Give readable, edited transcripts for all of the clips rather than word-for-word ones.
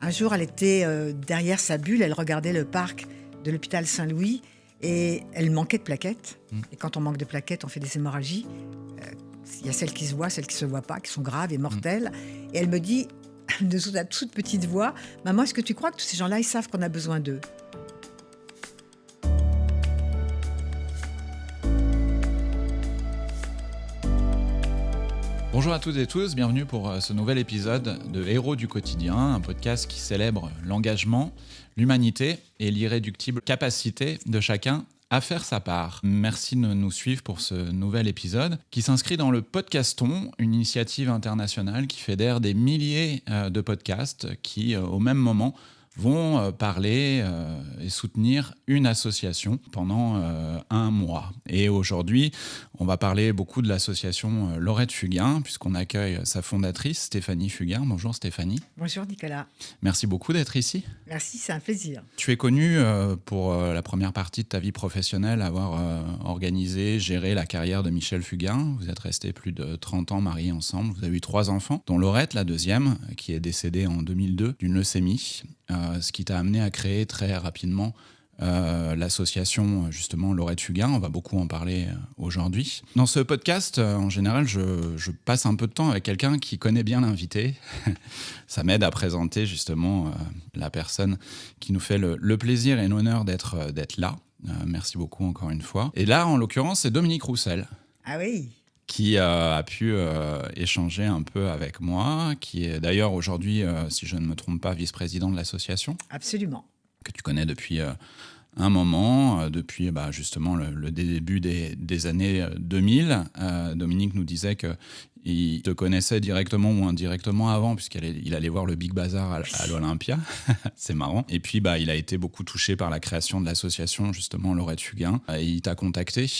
Un jour, elle était derrière sa bulle, elle regardait le parc de l'hôpital Saint-Louis et elle manquait de plaquettes. Et quand on manque de plaquettes, on fait des hémorragies. Il y a celles qui se voient, celles qui ne se voient pas, qui sont graves et mortelles. Et elle me dit, de sa toute petite voix, « Maman, est-ce que tu crois que tous ces gens-là, ils savent qu'on a besoin d'eux ?» Bonjour à toutes et tous, bienvenue pour ce nouvel épisode de Héros du quotidien, un podcast qui célèbre l'engagement, l'humanité et l'irréductible capacité de chacun à faire sa part. Merci de nous suivre pour ce nouvel épisode qui s'inscrit dans le Podcaston, une initiative internationale qui fédère des milliers de podcasts qui, au même moment, vont parler et soutenir une association pendant un mois. Et aujourd'hui, on va parler beaucoup de l'association Laurette Fugain, puisqu'on accueille sa fondatrice, Stéphanie Fugain. Bonjour Stéphanie. Bonjour Nicolas. Merci beaucoup d'être ici. Merci, c'est un plaisir. Tu es connue pour la première partie de ta vie professionnelle, avoir organisé, géré la carrière de Michel Fugain. Vous êtes restés plus de 30 ans mariés ensemble. Vous avez eu 3 enfants, dont Laurette, la deuxième, qui est décédée en 2002 d'une leucémie. Ce qui t'a amené à créer très rapidement l'association justement Laurette Fugain. On va beaucoup en parler aujourd'hui. Dans ce podcast, en général, je passe un peu de temps avec quelqu'un qui connaît bien l'invité. Ça m'aide à présenter justement la personne qui nous fait le plaisir et l'honneur d'être là. Merci beaucoup encore une fois. Et là, en l'occurrence, c'est Dominique Roussel. Ah oui. Qui a pu échanger un peu avec moi, qui est d'ailleurs aujourd'hui, si je ne me trompe pas, vice-président de l'association. Absolument. Que tu connais depuis un moment, depuis justement le début des années 2000. Dominique nous disait qu'il te connaissait directement ou indirectement avant, puisqu'il allait voir le Big Bazar à l'Olympia. C'est marrant. Et puis, il a été beaucoup touché par la création de l'association, justement, Laurette Fugain. Et il t'a contacté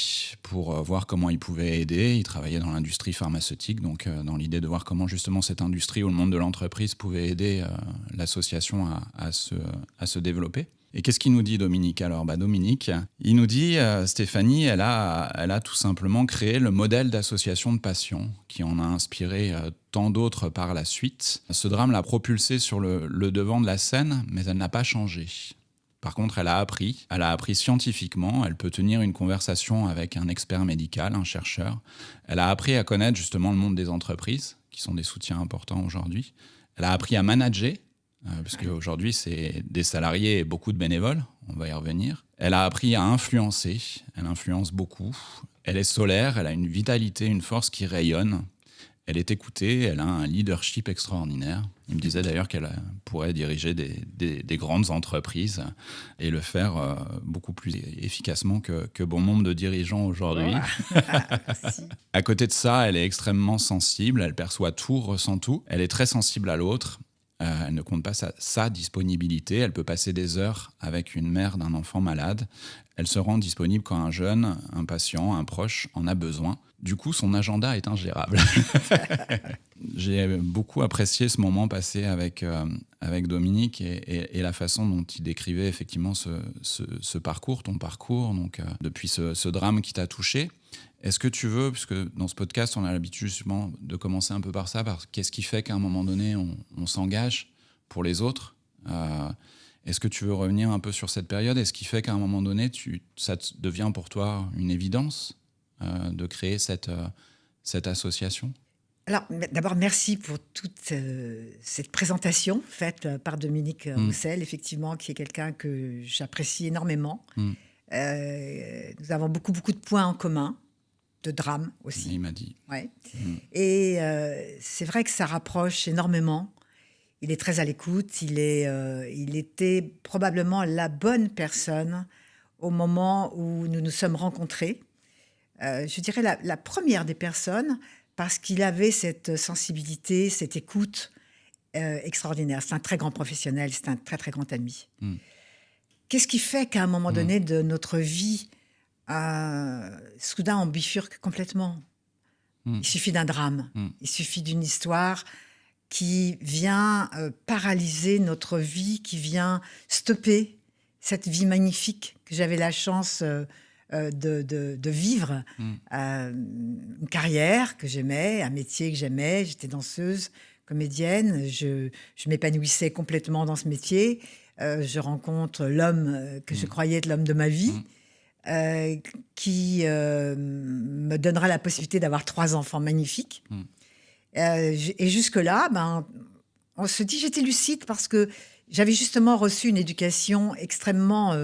pour voir comment il pouvait aider. Il travaillait dans l'industrie pharmaceutique, donc dans l'idée de voir comment, justement, cette industrie ou le monde de l'entreprise pouvait aider l'association à se développer. Et qu'est-ce qu'il nous dit, Dominique ? Alors, Dominique, il nous dit, Stéphanie, elle a tout simplement créé le modèle d'association de patients qui en a inspiré tant d'autres par la suite. Ce drame l'a propulsée sur le devant de la scène, mais elle n'a pas changé. Par contre, elle a appris scientifiquement, elle peut tenir une conversation avec un expert médical, un chercheur. Elle a appris à connaître justement le monde des entreprises, qui sont des soutiens importants aujourd'hui. Elle a appris à manager, parce qu'aujourd'hui, c'est des salariés et beaucoup de bénévoles, on va y revenir. Elle a appris à influencer, elle influence beaucoup. Elle est solaire, elle a une vitalité, une force qui rayonne. Elle est écoutée, elle a un leadership extraordinaire. Il me disait d'ailleurs qu'elle pourrait diriger des grandes entreprises et le faire beaucoup plus efficacement que bon nombre de dirigeants aujourd'hui. À côté de ça, elle est extrêmement sensible, elle perçoit tout, ressent tout. Elle est très sensible à l'autre. Elle ne compte pas sa disponibilité. Elle peut passer des heures avec une mère d'un enfant malade. Elle se rend disponible quand un jeune, un patient, un proche en a besoin. Du coup, son agenda est ingérable. J'ai beaucoup apprécié ce moment passé avec Dominique et la façon dont il décrivait effectivement ce parcours, ton parcours, donc, depuis ce drame qui t'a touché. Est-ce que tu veux, puisque dans ce podcast, on a l'habitude justement de commencer un peu par ça, par qu'est-ce qui fait qu'à un moment donné, on s'engage pour les autres Est-ce que tu veux revenir un peu sur cette période ? Est-ce qui fait qu'à un moment donné, ça devient pour toi une évidence de créer cette association ? Alors, d'abord, merci pour toute cette présentation faite par Dominique Roussel, effectivement, qui est quelqu'un que j'apprécie énormément. Nous avons beaucoup de points en commun, de drame aussi. Il m'a dit. Ouais. Et c'est vrai que ça rapproche énormément. Il est très à l'écoute. Il était probablement la bonne personne au moment où nous nous sommes rencontrés. Je dirais la première des personnes, parce qu'il avait cette sensibilité, cette écoute extraordinaire. C'est un très grand professionnel, c'est un très, très grand ami. Qu'est-ce qui fait qu'à un moment donné de notre vie, soudain on bifurque complètement ? Il suffit d'un drame, il suffit d'une histoire qui vient paralyser notre vie, qui vient stopper cette vie magnifique que j'avais la chance de vivre, une carrière que j'aimais, un métier que j'aimais. J'étais danseuse, comédienne. Je m'épanouissais complètement dans ce métier. Je rencontre l'homme que je croyais être l'homme de ma vie, qui me donnera la possibilité d'avoir 3 enfants magnifiques. Et jusque-là, on se dit, j'étais lucide parce que j'avais justement reçu une éducation extrêmement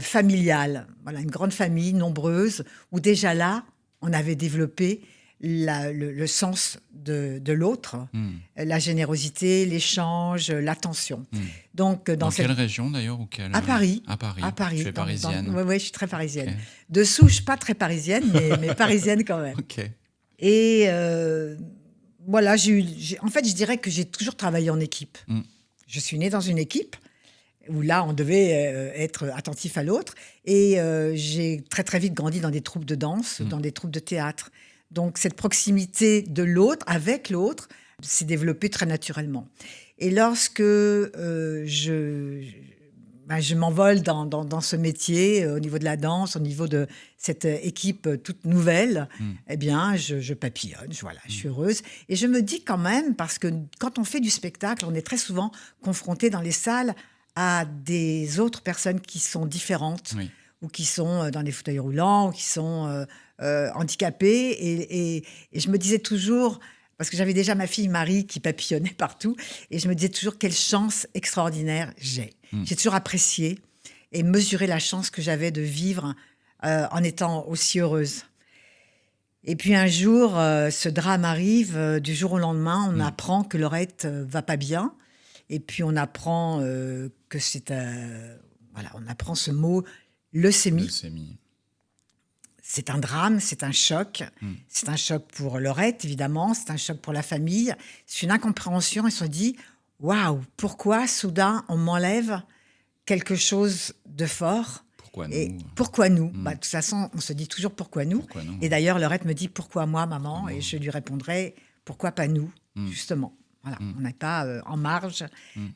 familiale. Voilà, une grande famille, nombreuse, où déjà là, on avait développé le sens de l'autre, la générosité, l'échange, l'attention. Donc, dans quelle région d'ailleurs ou quelle... À Paris. À Paris. Tu es parisienne. Oui, je suis très parisienne. Okay. De souche, pas très parisienne, mais parisienne quand même. Okay. Et voilà, en fait, je dirais que j'ai toujours travaillé en équipe. Je suis née dans une équipe où là, on devait être attentif à l'autre. Et j'ai très, très vite grandi dans des troupes de danse, dans des troupes de théâtre. Donc, cette proximité de l'autre, avec l'autre, s'est développée très naturellement. Et lorsque je m'envole dans ce métier, au niveau de la danse, au niveau de cette équipe toute nouvelle, eh bien, je papillonne, voilà, je suis heureuse. Et je me dis quand même, parce que quand on fait du spectacle, on est très souvent confronté dans les salles à des autres personnes qui sont différentes, ou qui sont dans des fauteuils roulants, ou qui sont handicapées. Et je me disais toujours, parce que j'avais déjà ma fille Marie qui papillonnait partout, et je me disais toujours quelle chance extraordinaire j'ai. J'ai toujours apprécié et mesuré la chance que j'avais de vivre en étant aussi heureuse. Et puis un jour, ce drame arrive, du jour au lendemain, on apprend que Laurette va pas bien, et puis on apprend que on apprend ce mot leucémie. C'est un drame, c'est un choc. C'est un choc pour Laurette, évidemment. C'est un choc pour la famille. C'est une incompréhension. Ils se sont dit, waouh, pourquoi soudain on m'enlève quelque chose de fort? Pourquoi nous? Et pourquoi nous? De toute façon, on se dit toujours pourquoi nous. Et d'ailleurs, Laurette me dit, pourquoi moi, maman? Et je lui répondrai, pourquoi pas nous, justement. Voilà, on n'est pas en marge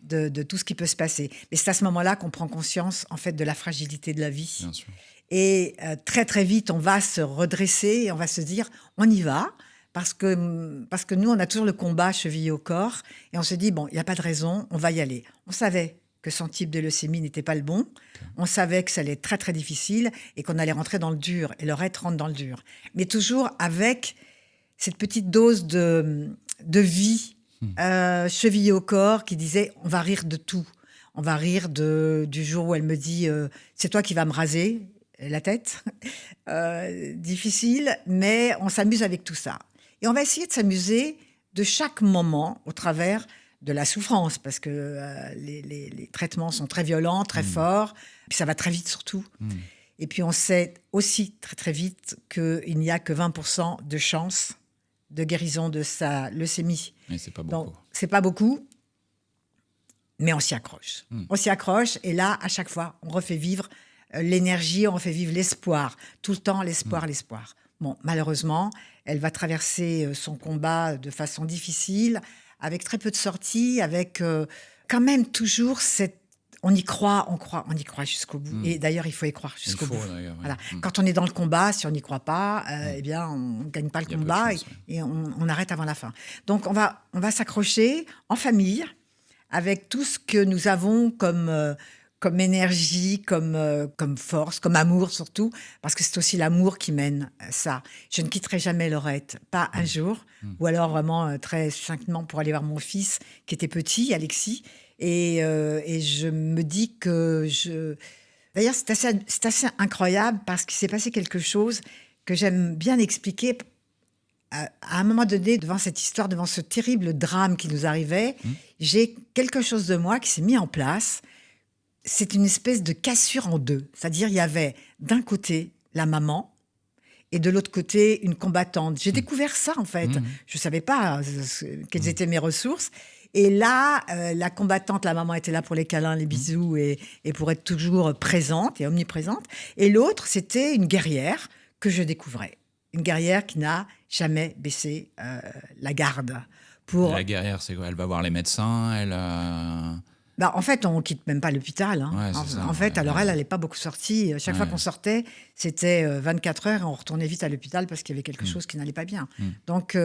de tout ce qui peut se passer. Mais c'est à ce moment-là qu'on prend conscience, en fait, de la fragilité de la vie. Bien sûr. Et très, très vite, on va se redresser et on va se dire, on y va, parce que nous, on a toujours le combat chevillé au corps. Et on se dit, bon, il n'y a pas de raison, on va y aller. On savait que son type de leucémie n'était pas le bon. On savait que ça allait être très, très difficile et qu'on allait rentrer dans le dur. Et Laurette rentre dans le dur. Mais toujours avec cette petite dose de vie chevillée au corps qui disait, on va rire de tout. On va rire du jour où elle me dit, c'est toi qui vas me raser la tête. Difficile, mais on s'amuse avec tout ça. Et on va essayer de s'amuser de chaque moment au travers de la souffrance, parce que les traitements sont très violents, très forts, puis ça va très vite surtout. Et puis on sait aussi très très vite qu'il n'y a que 20% de chances de guérison de sa leucémie. Mais c'est pas beaucoup. Donc, c'est pas beaucoup, mais on s'y accroche. On s'y accroche, et là, à chaque fois, on refait vivre l'énergie, on refait vivre l'espoir. Tout le temps, l'espoir, l'espoir. Bon, malheureusement, elle va traverser son combat de façon difficile, avec très peu de sorties, avec quand même toujours cette... On y croit jusqu'au bout. Et d'ailleurs, il faut y croire jusqu'au bout. Voilà. Quand on est dans le combat, si on n'y croit pas, eh bien, on ne gagne pas le combat et on arrête avant la fin. Donc, on va s'accrocher en famille, avec tout ce que nous avons comme énergie, comme force, comme amour surtout, parce que c'est aussi l'amour qui mène ça. Je ne quitterai jamais Laurette, pas un jour, ou alors vraiment très succinctement pour aller voir mon fils qui était petit, Alexis, et je me dis que D'ailleurs, c'est assez incroyable parce qu'il s'est passé quelque chose que j'aime bien expliquer. À un moment donné, devant cette histoire, devant ce terrible drame qui nous arrivait, j'ai quelque chose de moi qui s'est mis en place. C'est une espèce de cassure en deux. C'est-à-dire, il y avait d'un côté la maman et de l'autre côté une combattante. J'ai découvert ça, en fait. Je ne savais pas quelles étaient mes ressources. Et là, la combattante, la maman était là pour les câlins, les bisous et pour être toujours présente et omniprésente. Et l'autre, c'était une guerrière que je découvrais. Une guerrière qui n'a jamais baissé la garde. La guerrière, c'est quoi? Elle va voir les médecins, Bah, en fait, on quitte même pas l'hôpital, hein. Ouais, c'est ça, En fait, ouais, alors ouais. elle n'est pas beaucoup sortie. Chaque fois Ouais. qu'on sortait, c'était 24 heures et on retournait vite à l'hôpital parce qu'il y avait quelque chose qui n'allait pas bien. Donc,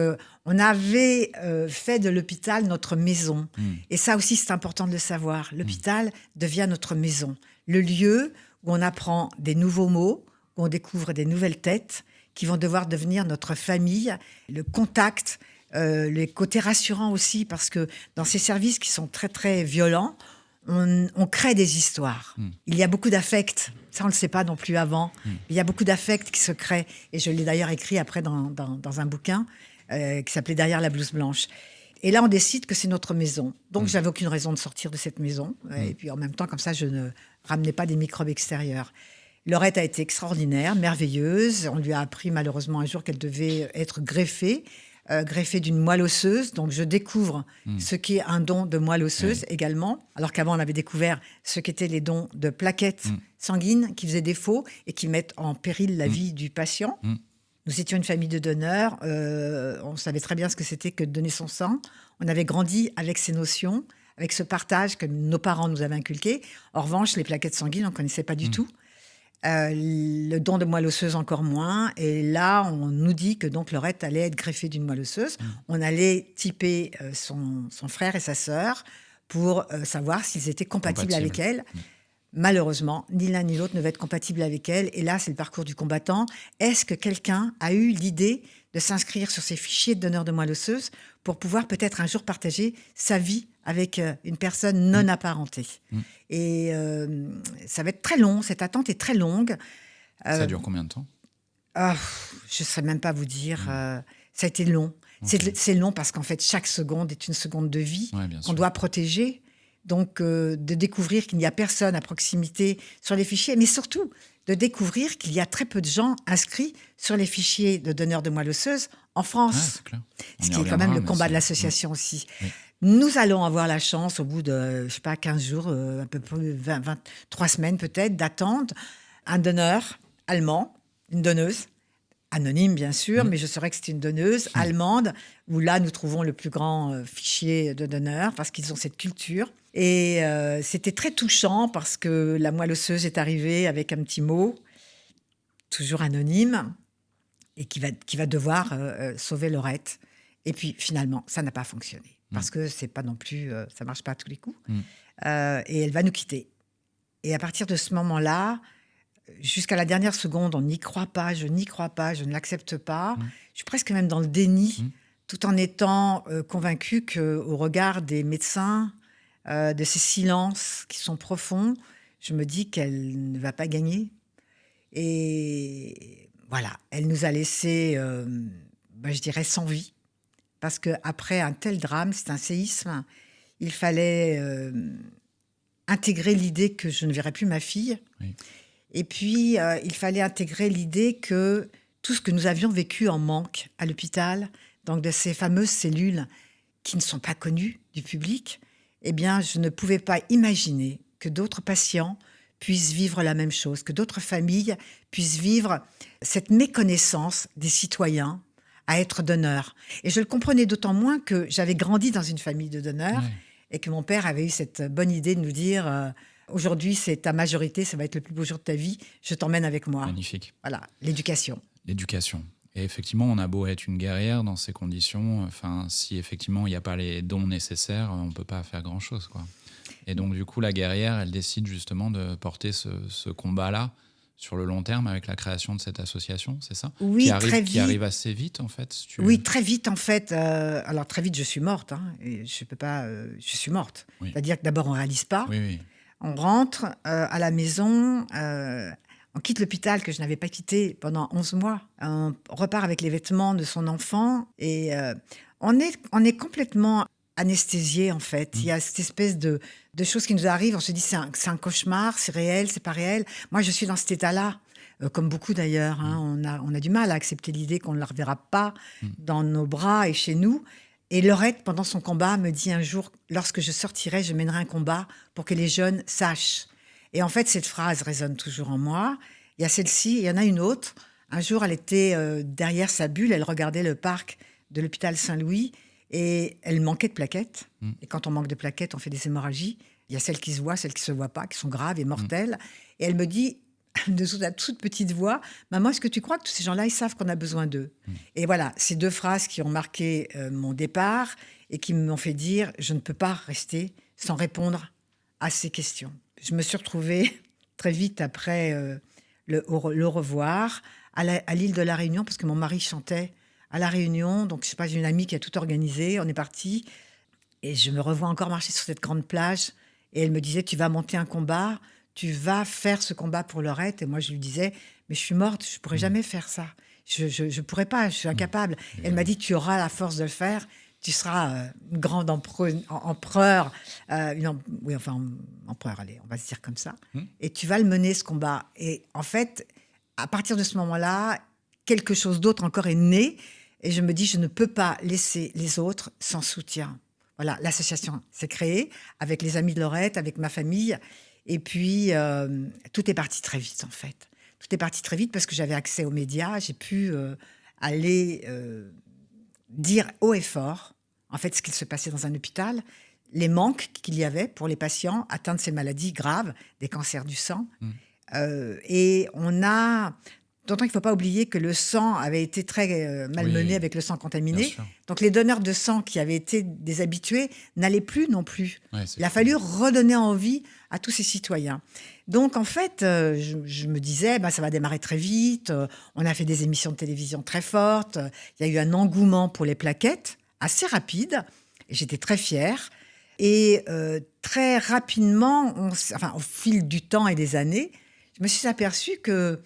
on avait fait de l'hôpital notre maison. Et ça aussi, c'est important de le savoir. L'hôpital devient notre maison. Le lieu où on apprend des nouveaux mots, où on découvre des nouvelles têtes qui vont devoir devenir notre famille, le contact, les côtés rassurants aussi, parce que dans ces services qui sont très, très violents, on crée des histoires. Il y a beaucoup d'affects. Ça, on ne le sait pas non plus avant. Il y a beaucoup d'affects qui se créent. Et je l'ai d'ailleurs écrit après dans un bouquin qui s'appelait Derrière la blouse blanche. Et là, on décide que c'est notre maison. Donc, j'avais aucune raison de sortir de cette maison. Et puis, en même temps, comme ça, je ne ramenais pas des microbes extérieurs. Laurette a été extraordinaire, merveilleuse. On lui a appris malheureusement un jour qu'elle devait être greffée d'une moelle osseuse. Donc, je découvre ce qu'est un don de moelle osseuse également. Alors qu'avant, on avait découvert ce qu'étaient les dons de plaquettes sanguines qui faisaient défaut et qui mettent en péril la vie du patient. Nous étions une famille de donneurs. On savait très bien ce que c'était que de donner son sang. On avait grandi avec ces notions, avec ce partage que nos parents nous avaient inculqué. En revanche, les plaquettes sanguines, on ne connaissait pas du tout. Le don de moelle osseuse encore moins. Et là, on nous dit que donc Laurette allait être greffée d'une moelle osseuse. On allait typer son frère et sa sœur pour savoir s'ils étaient compatibles avec elle. Malheureusement, ni l'un ni l'autre ne va être compatible avec elle. Et là, c'est le parcours du combattant. Est-ce que quelqu'un a eu l'idée de s'inscrire sur ces fichiers de donneurs de moelle osseuse pour pouvoir peut-être un jour partager sa vie avec une personne non apparentée? Et ça va être très long, cette attente est très longue. Ça dure combien de temps? Je ne saurais même pas vous dire. Ça a été long. Okay. C'est long parce qu'en fait, chaque seconde est une seconde de vie qu'on doit protéger. Donc, de découvrir qu'il n'y a personne à proximité sur les fichiers, mais surtout de découvrir qu'il y a très peu de gens inscrits sur les fichiers de donneurs de moelle osseuse en France. Ouais, ce qui est quand même le combat de l'association aussi. Oui. Nous allons avoir la chance, au bout de, 15 jours, un peu plus, 23 semaines peut-être, d'attendre un donneur allemand, une donneuse, anonyme bien sûr, mais je saurais que c'est une donneuse allemande, où là nous trouvons le plus grand fichier de donneurs, parce qu'ils ont cette culture. Et c'était très touchant, parce que la moelle osseuse est arrivée avec un petit mot, toujours anonyme, et qui va devoir sauver Laurette. Et puis finalement, ça n'a pas fonctionné, parce que c'est pas non plus, ça marche pas à tous les coups. Et elle va nous quitter. Et à partir de ce moment-là, jusqu'à la dernière seconde, on n'y croit pas, je n'y crois pas, je ne l'accepte pas. Je suis presque même dans le déni, tout en étant convaincue qu'au regard des médecins, de ces silences qui sont profonds, je me dis qu'elle ne va pas gagner. Et voilà, elle nous a laissés, je dirais, sans vie. Parce qu'après un tel drame, c'est un séisme, il fallait intégrer l'idée que je ne verrais plus ma fille. Oui. Et puis, il fallait intégrer l'idée que tout ce que nous avions vécu en manque à l'hôpital, donc de ces fameuses cellules qui ne sont pas connues du public, eh bien, je ne pouvais pas imaginer que d'autres patients puissent vivre la même chose, que d'autres familles puissent vivre cette méconnaissance des citoyens à être donneurs. Et je le comprenais d'autant moins que j'avais grandi dans une famille de donneurs et que mon père avait eu cette bonne idée de nous dire... Aujourd'hui, c'est ta majorité, ça va être le plus beau jour de ta vie, je t'emmène avec moi. Magnifique. Voilà, l'éducation. L'éducation. Et effectivement, on a beau être une guerrière dans ces conditions, si effectivement il n'y a pas les dons nécessaires, on ne peut pas faire grand-chose, quoi. Et donc, du coup, la guerrière, elle décide justement de porter ce combat-là sur le long terme avec la création de cette association, c'est ça? Oui, très vite. Qui arrive assez vite, en fait. Oui, très vite, en fait. Alors, très vite, je suis morte. Et je peux pas... je suis morte. Oui. C'est-à-dire que d'abord, on ne réalise pas. Oui. On rentre à la maison, on quitte l'hôpital que je n'avais pas quitté pendant 11 mois. On repart avec les vêtements de son enfant et on est complètement anesthésié en fait. Il y a cette espèce de choses qui nous arrivent. On se dit c'est un cauchemar, c'est réel, c'est pas réel. Moi, je suis dans cet état-là, comme beaucoup d'ailleurs. On a du mal à accepter l'idée qu'on ne la reverra pas dans nos bras et chez nous. Et Laurette, pendant son combat, me dit un jour, lorsque je sortirai, je mènerai un combat pour que les jeunes sachent. Et en fait, cette phrase résonne toujours en moi. Il y a celle-ci, il y en a une autre. Un jour, elle était derrière sa bulle, elle regardait le parc de l'hôpital Saint-Louis et elle manquait de plaquettes. Et quand on manque de plaquettes, on fait des hémorragies. Il y a celles qui se voient, celles qui ne se voient pas, qui sont graves et mortelles. Et elle me dit, de sa toute petite voix, « Maman, est-ce que tu crois que tous ces gens-là, ils savent qu'on a besoin d'eux ?» Et voilà, ces 2 phrases qui ont marqué mon départ et qui m'ont fait dire, je ne peux pas rester sans répondre à ces questions. Je me suis retrouvée très vite après le au revoir à l'île de la Réunion, parce que mon mari chantait à la Réunion. Donc, je sais pas, j'ai une amie qui a tout organisé. On est parti. Et je me revois encore marcher sur cette grande plage. Et elle me disait, tu vas monter un combat, tu vas faire ce combat pour Laurette. Et moi, je lui disais, mais je suis morte, je pourrais jamais faire ça. Je pourrais pas, je suis incapable. Elle m'a dit, tu auras la force de le faire. Tu seras une grande empereur, empereur, allez, on va se dire comme ça. Et tu vas le mener, ce combat. Et en fait, à partir de ce moment-là, quelque chose d'autre encore est né. Et je me dis, je ne peux pas laisser les autres sans soutien. Voilà, l'association s'est créée avec les amis de Laurette, avec ma famille. Et puis, tout est parti très vite, en fait. Tout est parti très vite parce que j'avais accès aux médias. J'ai pu aller dire haut et fort, en fait, ce qu'il se passait dans un hôpital, les manques qu'il y avait pour les patients atteints de ces maladies graves, des cancers du sang. Et on a... D'autant qu'il ne faut pas oublier que le sang avait été très malmené avec le sang contaminé. Donc, les donneurs de sang qui avaient été des habitués n'allaient plus non plus. Il a fallu redonner envie à tous ces citoyens. Donc, en fait, je me disais, ça va démarrer très vite. On a fait des émissions de télévision très fortes. Il y a eu un engouement pour les plaquettes assez rapide. Et j'étais très fière. Et très rapidement, au fil du temps et des années, je me suis aperçue que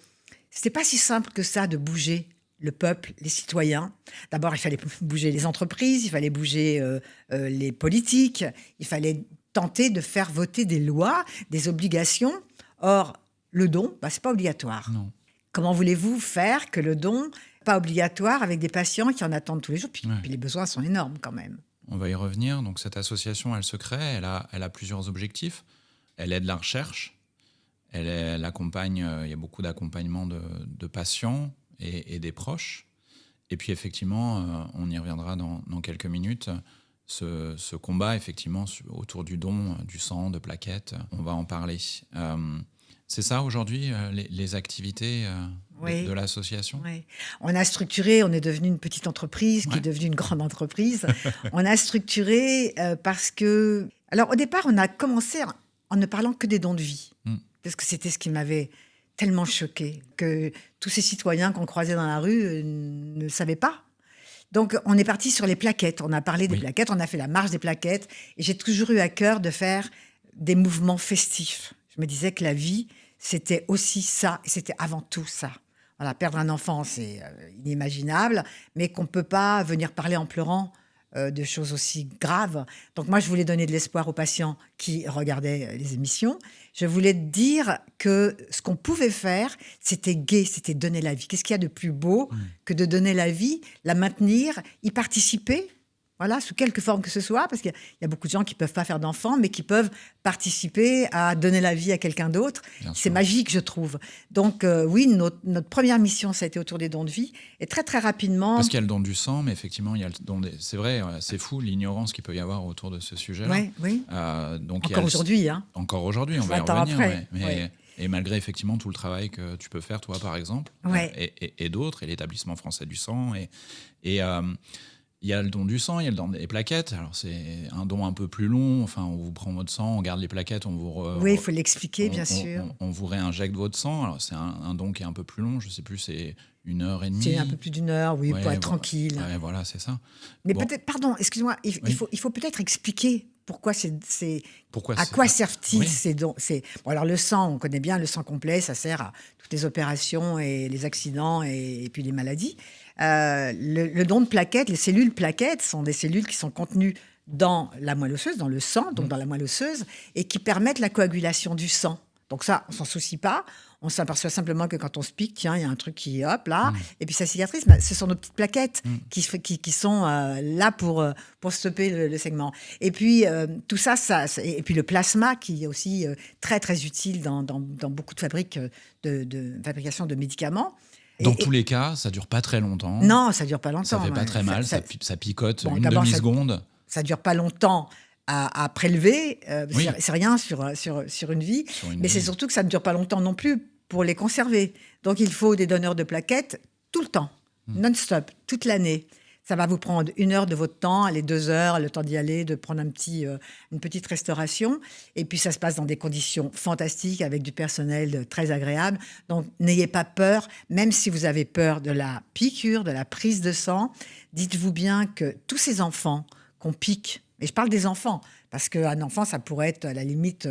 c'était pas si simple que ça de bouger le peuple, les citoyens. D'abord, il fallait bouger les entreprises, il fallait bouger les politiques, il fallait tenter de faire voter des lois, des obligations. Or, le don, c'est pas obligatoire. Non. Comment voulez-vous faire que le don pas obligatoire avec des patients qui en attendent tous les jours, puis les besoins sont énormes quand même. On va y revenir. Donc, cette association, elle se crée, elle a plusieurs objectifs. Elle aide la recherche. Elle accompagne, il y a beaucoup d'accompagnement de patients et des proches. Et puis, effectivement, on y reviendra dans quelques minutes, ce combat, effectivement, autour du don, du sang, de plaquettes, on va en parler. C'est ça, aujourd'hui, les activités de l'association ? Oui. On a structuré, on est devenu une petite entreprise qui est devenue une grande entreprise. On a structuré parce que... Alors, au départ, on a commencé en ne parlant que des dons de vie. Parce que c'était ce qui m'avait tellement choquée, que tous ces citoyens qu'on croisait dans la rue ne savaient pas. Donc, on est parti sur les plaquettes. On a parlé des plaquettes, on a fait la marche des plaquettes. Et j'ai toujours eu à cœur de faire des mouvements festifs. Je me disais que la vie, c'était aussi ça, et c'était avant tout ça. Voilà, perdre un enfant, c'est inimaginable, mais qu'on ne peut pas venir parler en pleurant de choses aussi graves. Donc moi, je voulais donner de l'espoir aux patients qui regardaient les émissions. Je voulais dire que ce qu'on pouvait faire, c'était gai, c'était donner la vie. Qu'est-ce qu'il y a de plus beau que de donner la vie, la maintenir, y participer, voilà, sous quelque forme que ce soit, parce qu'il y a beaucoup de gens qui ne peuvent pas faire d'enfants, mais qui peuvent participer à donner la vie à quelqu'un d'autre. C'est magique, je trouve. Donc oui, notre première mission, ça a été autour des dons de vie. Et très, très rapidement... Parce qu'il y a le don du sang, mais effectivement, il y a le don des... C'est vrai, c'est fou l'ignorance qu'il peut y avoir autour de ce sujet-là. Oui. Donc encore aujourd'hui. Encore aujourd'hui, on va y revenir. Après, Et malgré effectivement tout le travail que tu peux faire, toi, par exemple, et d'autres, et l'Établissement français du sang, il y a le don du sang, il y a le don des plaquettes. Alors, c'est un don un peu plus long. Enfin, on vous prend votre sang, on garde les plaquettes, on vous... Oui, il faut l'expliquer, bien sûr. On vous réinjecte votre sang. Alors, c'est un don qui est un peu plus long. Je ne sais plus, c'est 1h30. C'est un peu plus d'1 heure, oui, pour être tranquille. Ouais, voilà, c'est ça. Mais peut-être, pardon, excuse-moi, il faut peut-être expliquer pourquoi à quoi servent-ils ces dons. Bon, alors, le sang, on connaît bien le sang complet, ça sert à toutes les opérations et les accidents et puis les maladies. Le don de plaquettes, les cellules plaquettes sont des cellules qui sont contenues dans la moelle osseuse, dans le sang, donc dans la moelle osseuse, et qui permettent la coagulation du sang. Donc ça, on s'en soucie pas. On s'aperçoit simplement que quand on se pique, tiens, il y a un truc qui, hop, là, et puis ça cicatrise. Ce sont nos petites plaquettes qui sont là pour stopper le saignement. Et puis, tout ça, et puis le plasma, qui est aussi très, très utile dans beaucoup de fabriques de fabrication de médicaments. Dans tous les cas, ça dure pas très longtemps. Non, ça dure pas longtemps. Ça fait pas très mal, ça picote une demi-seconde. Ça dure pas longtemps à prélever. Oui. C'est rien sur une vie. Sur une Mais c'est vie. surtout que ça ne dure pas longtemps non plus pour les conserver. Donc, il faut des donneurs de plaquettes tout le temps, non-stop, toute l'année. Ça va vous prendre 1 heure de votre temps, aller 2 heures, le temps d'y aller, de prendre une petite restauration. Et puis, ça se passe dans des conditions fantastiques, avec du personnel très agréable. Donc, n'ayez pas peur, même si vous avez peur de la piqûre, de la prise de sang. Dites-vous bien que tous ces enfants qu'on pique, et je parle des enfants, parce qu'un enfant, ça pourrait être à la limite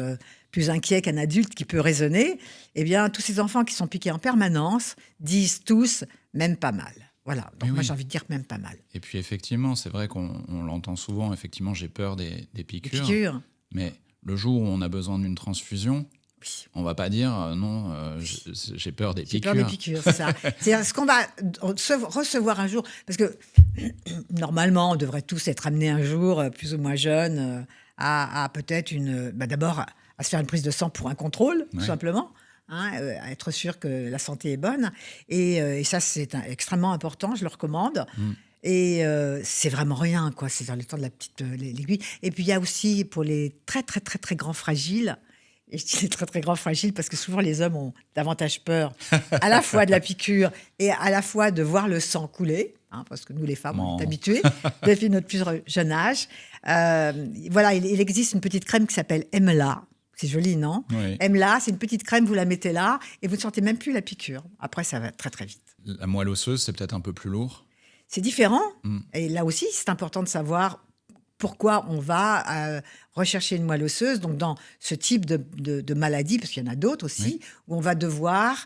plus inquiet qu'un adulte qui peut raisonner, eh bien, tous ces enfants qui sont piqués en permanence disent tous « même pas mal ». Voilà, donc Oui, moi oui. j'ai envie de dire même pas mal. Et puis effectivement, c'est vrai qu'on l'entend souvent, effectivement, j'ai peur des Les piqûres. piqûres, Mais le jour où on a besoin d'une transfusion, oui. on va pas dire non, j'ai peur des J'ai piqûres. peur des piqûres, c'est ça. C'est ce qu'on va recevoir un jour. Parce que normalement, on devrait tous être amenés un jour, plus ou moins jeunes, à peut-être d'abord à se faire une prise de sang pour un contrôle, tout Ouais. simplement. Hein, à être sûr que la santé est bonne. Et ça, c'est extrêmement important, je le recommande. Et c'est vraiment rien, quoi. C'est vers le temps de la petite l'aiguille. Et puis, il y a aussi pour les très, très, très, très grands fragiles. Et je dis les très, très grands fragiles parce que souvent, les hommes ont davantage peur à la fois de la piqûre et à la fois de voir le sang couler. Hein, parce que nous, les femmes, on est habitués depuis notre plus jeune âge. Voilà, il existe une petite crème qui s'appelle Emla. C'est joli, non? Oui. Emla, c'est une petite crème, vous la mettez là et vous ne sentez même plus la piqûre. Après, ça va très, très vite. La moelle osseuse, c'est peut-être un peu plus lourd. C'est différent. Et là aussi, c'est important de savoir pourquoi on va rechercher une moelle osseuse. Donc, dans ce type de maladie, parce qu'il y en a d'autres aussi, où on va devoir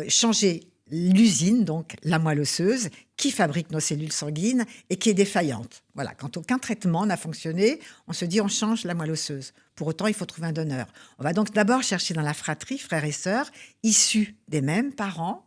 changer l'usine, donc la moelle osseuse, qui fabrique nos cellules sanguines et qui est défaillante. Voilà, quand aucun traitement n'a fonctionné, on se dit on change la moelle osseuse. Pour autant, il faut trouver un donneur. On va donc d'abord chercher dans la fratrie, frères et sœurs, issus des mêmes parents,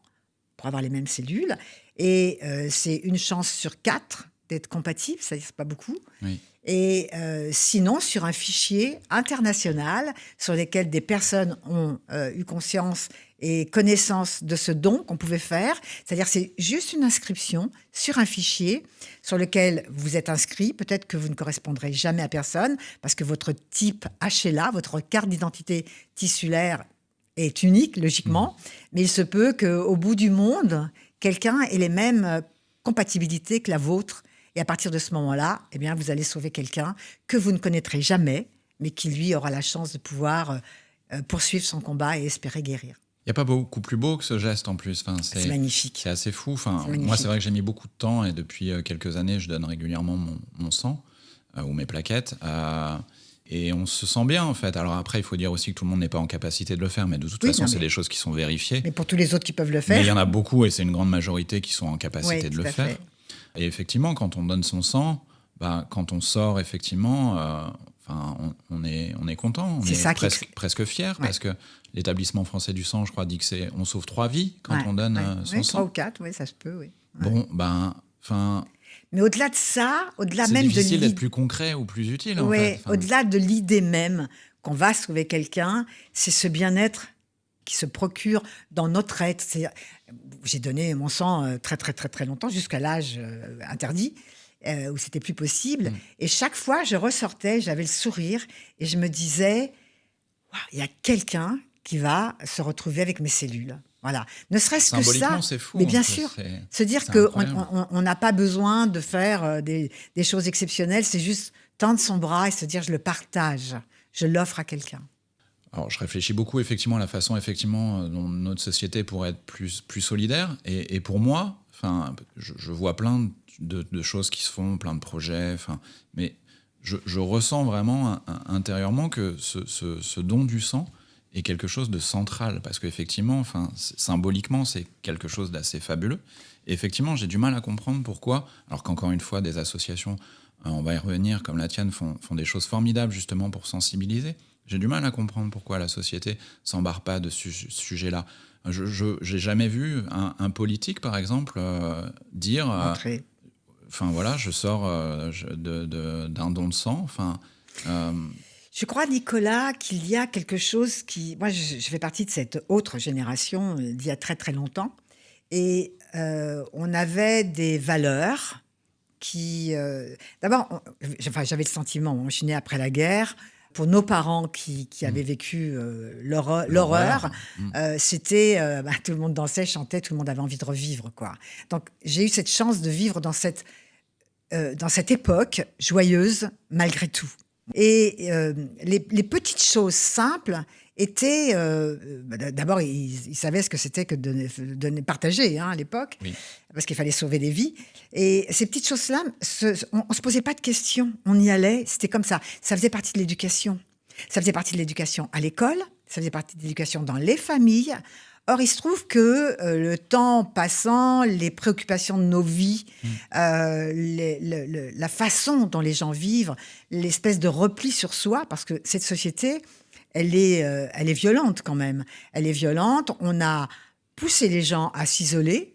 pour avoir les mêmes cellules. Et c'est 1 chance sur 4 d'être compatible, c'est-à-dire c'est pas beaucoup. Oui. Et sinon, sur un fichier international sur lequel des personnes ont eu conscience et connaissance de ce don qu'on pouvait faire, c'est-à-dire c'est juste une inscription sur un fichier sur lequel vous êtes inscrit. Peut-être que vous ne correspondrez jamais à personne parce que votre type HLA, votre carte d'identité tissulaire est unique, logiquement, mais il se peut qu'au bout du monde, quelqu'un ait les mêmes compatibilités que la vôtre. Et à partir de ce moment-là, eh bien, vous allez sauver quelqu'un que vous ne connaîtrez jamais, mais qui, lui, aura la chance de pouvoir poursuivre son combat et espérer guérir. Il n'y a pas beaucoup plus beau que ce geste en plus. Enfin, C'est magnifique. C'est assez fou. Enfin, C'est magnifique. moi, c'est vrai que j'ai mis beaucoup de temps et depuis quelques années, je donne régulièrement mon sang ou mes plaquettes. Et on se sent bien, en fait. Alors après, il faut dire aussi que tout le monde n'est pas en capacité de le faire, mais de toute façon, c'est des choses qui sont vérifiées. Mais pour tous les autres qui peuvent le Mais faire. il y en a beaucoup, et c'est une grande majorité qui sont en capacité de le faire. Fait. Et effectivement, quand on donne son sang, quand on sort, effectivement, on est content, on est presque fier, parce que l'établissement français du sang, je crois, dit que on sauve 3 vies quand on donne son sang. 3 ou 4, oui, ça se peut, oui. Bon, mais au-delà de ça, au-delà même de c'est difficile d'être plus concret ou plus utile, en fait. Au-delà de l'idée même qu'on va sauver quelqu'un, c'est ce bien-être qui se procure dans notre être. J'ai donné mon sang très, très, très, très longtemps, jusqu'à l'âge interdit, où c'était plus possible. Et chaque fois, je ressortais, j'avais le sourire, et je me disais, il y a quelqu'un qui va se retrouver avec mes cellules. Voilà. Ne serait-ce que ça. Symboliquement, c'est fou. Mais bien sûr, se dire qu'on n'a pas besoin de faire des choses exceptionnelles, c'est juste tendre son bras et se dire, je le partage, je l'offre à quelqu'un. Alors, je réfléchis beaucoup effectivement à la façon dont notre société pourrait être plus solidaire. Et pour moi, je vois plein de choses qui se font, plein de projets. Mais je ressens vraiment intérieurement que ce don du sang est quelque chose de central, parce qu'effectivement, symboliquement, c'est quelque chose d'assez fabuleux. Et effectivement, j'ai du mal à comprendre pourquoi, alors qu'encore une fois, des associations, on va y revenir, comme la tienne, font des choses formidables justement pour sensibiliser. J'ai du mal à comprendre pourquoi la société s'embarque pas de ce sujet-là. Je n'ai jamais vu un politique, par exemple, dire je sors d'un don de sang. Je crois, Nicolas, qu'il y a quelque chose qui... Moi, je fais partie de cette autre génération d'il y a très, très longtemps. Et on avait des valeurs D'abord, j'avais le sentiment, je suis née après la guerre, pour nos parents qui avaient vécu l'horreur, c'était tout le monde dansait, chantait, tout le monde avait envie de revivre, quoi. Donc j'ai eu cette chance de vivre dans cette époque joyeuse malgré tout. Et les petites choses simples étaient... d'abord, ils savaient ce que c'était que de partager à l'époque, parce qu'il fallait sauver des vies. Et ces petites choses-là, on ne se posait pas de questions. On y allait, c'était comme ça. Ça faisait partie de l'éducation. Ça faisait partie de l'éducation à l'école, ça faisait partie de l'éducation dans les familles. Or, il se trouve que le temps passant, les préoccupations de nos vies, la façon dont les gens vivent, l'espèce de repli sur soi, parce que cette société, elle est violente quand même. Elle est violente. On a poussé les gens à s'isoler,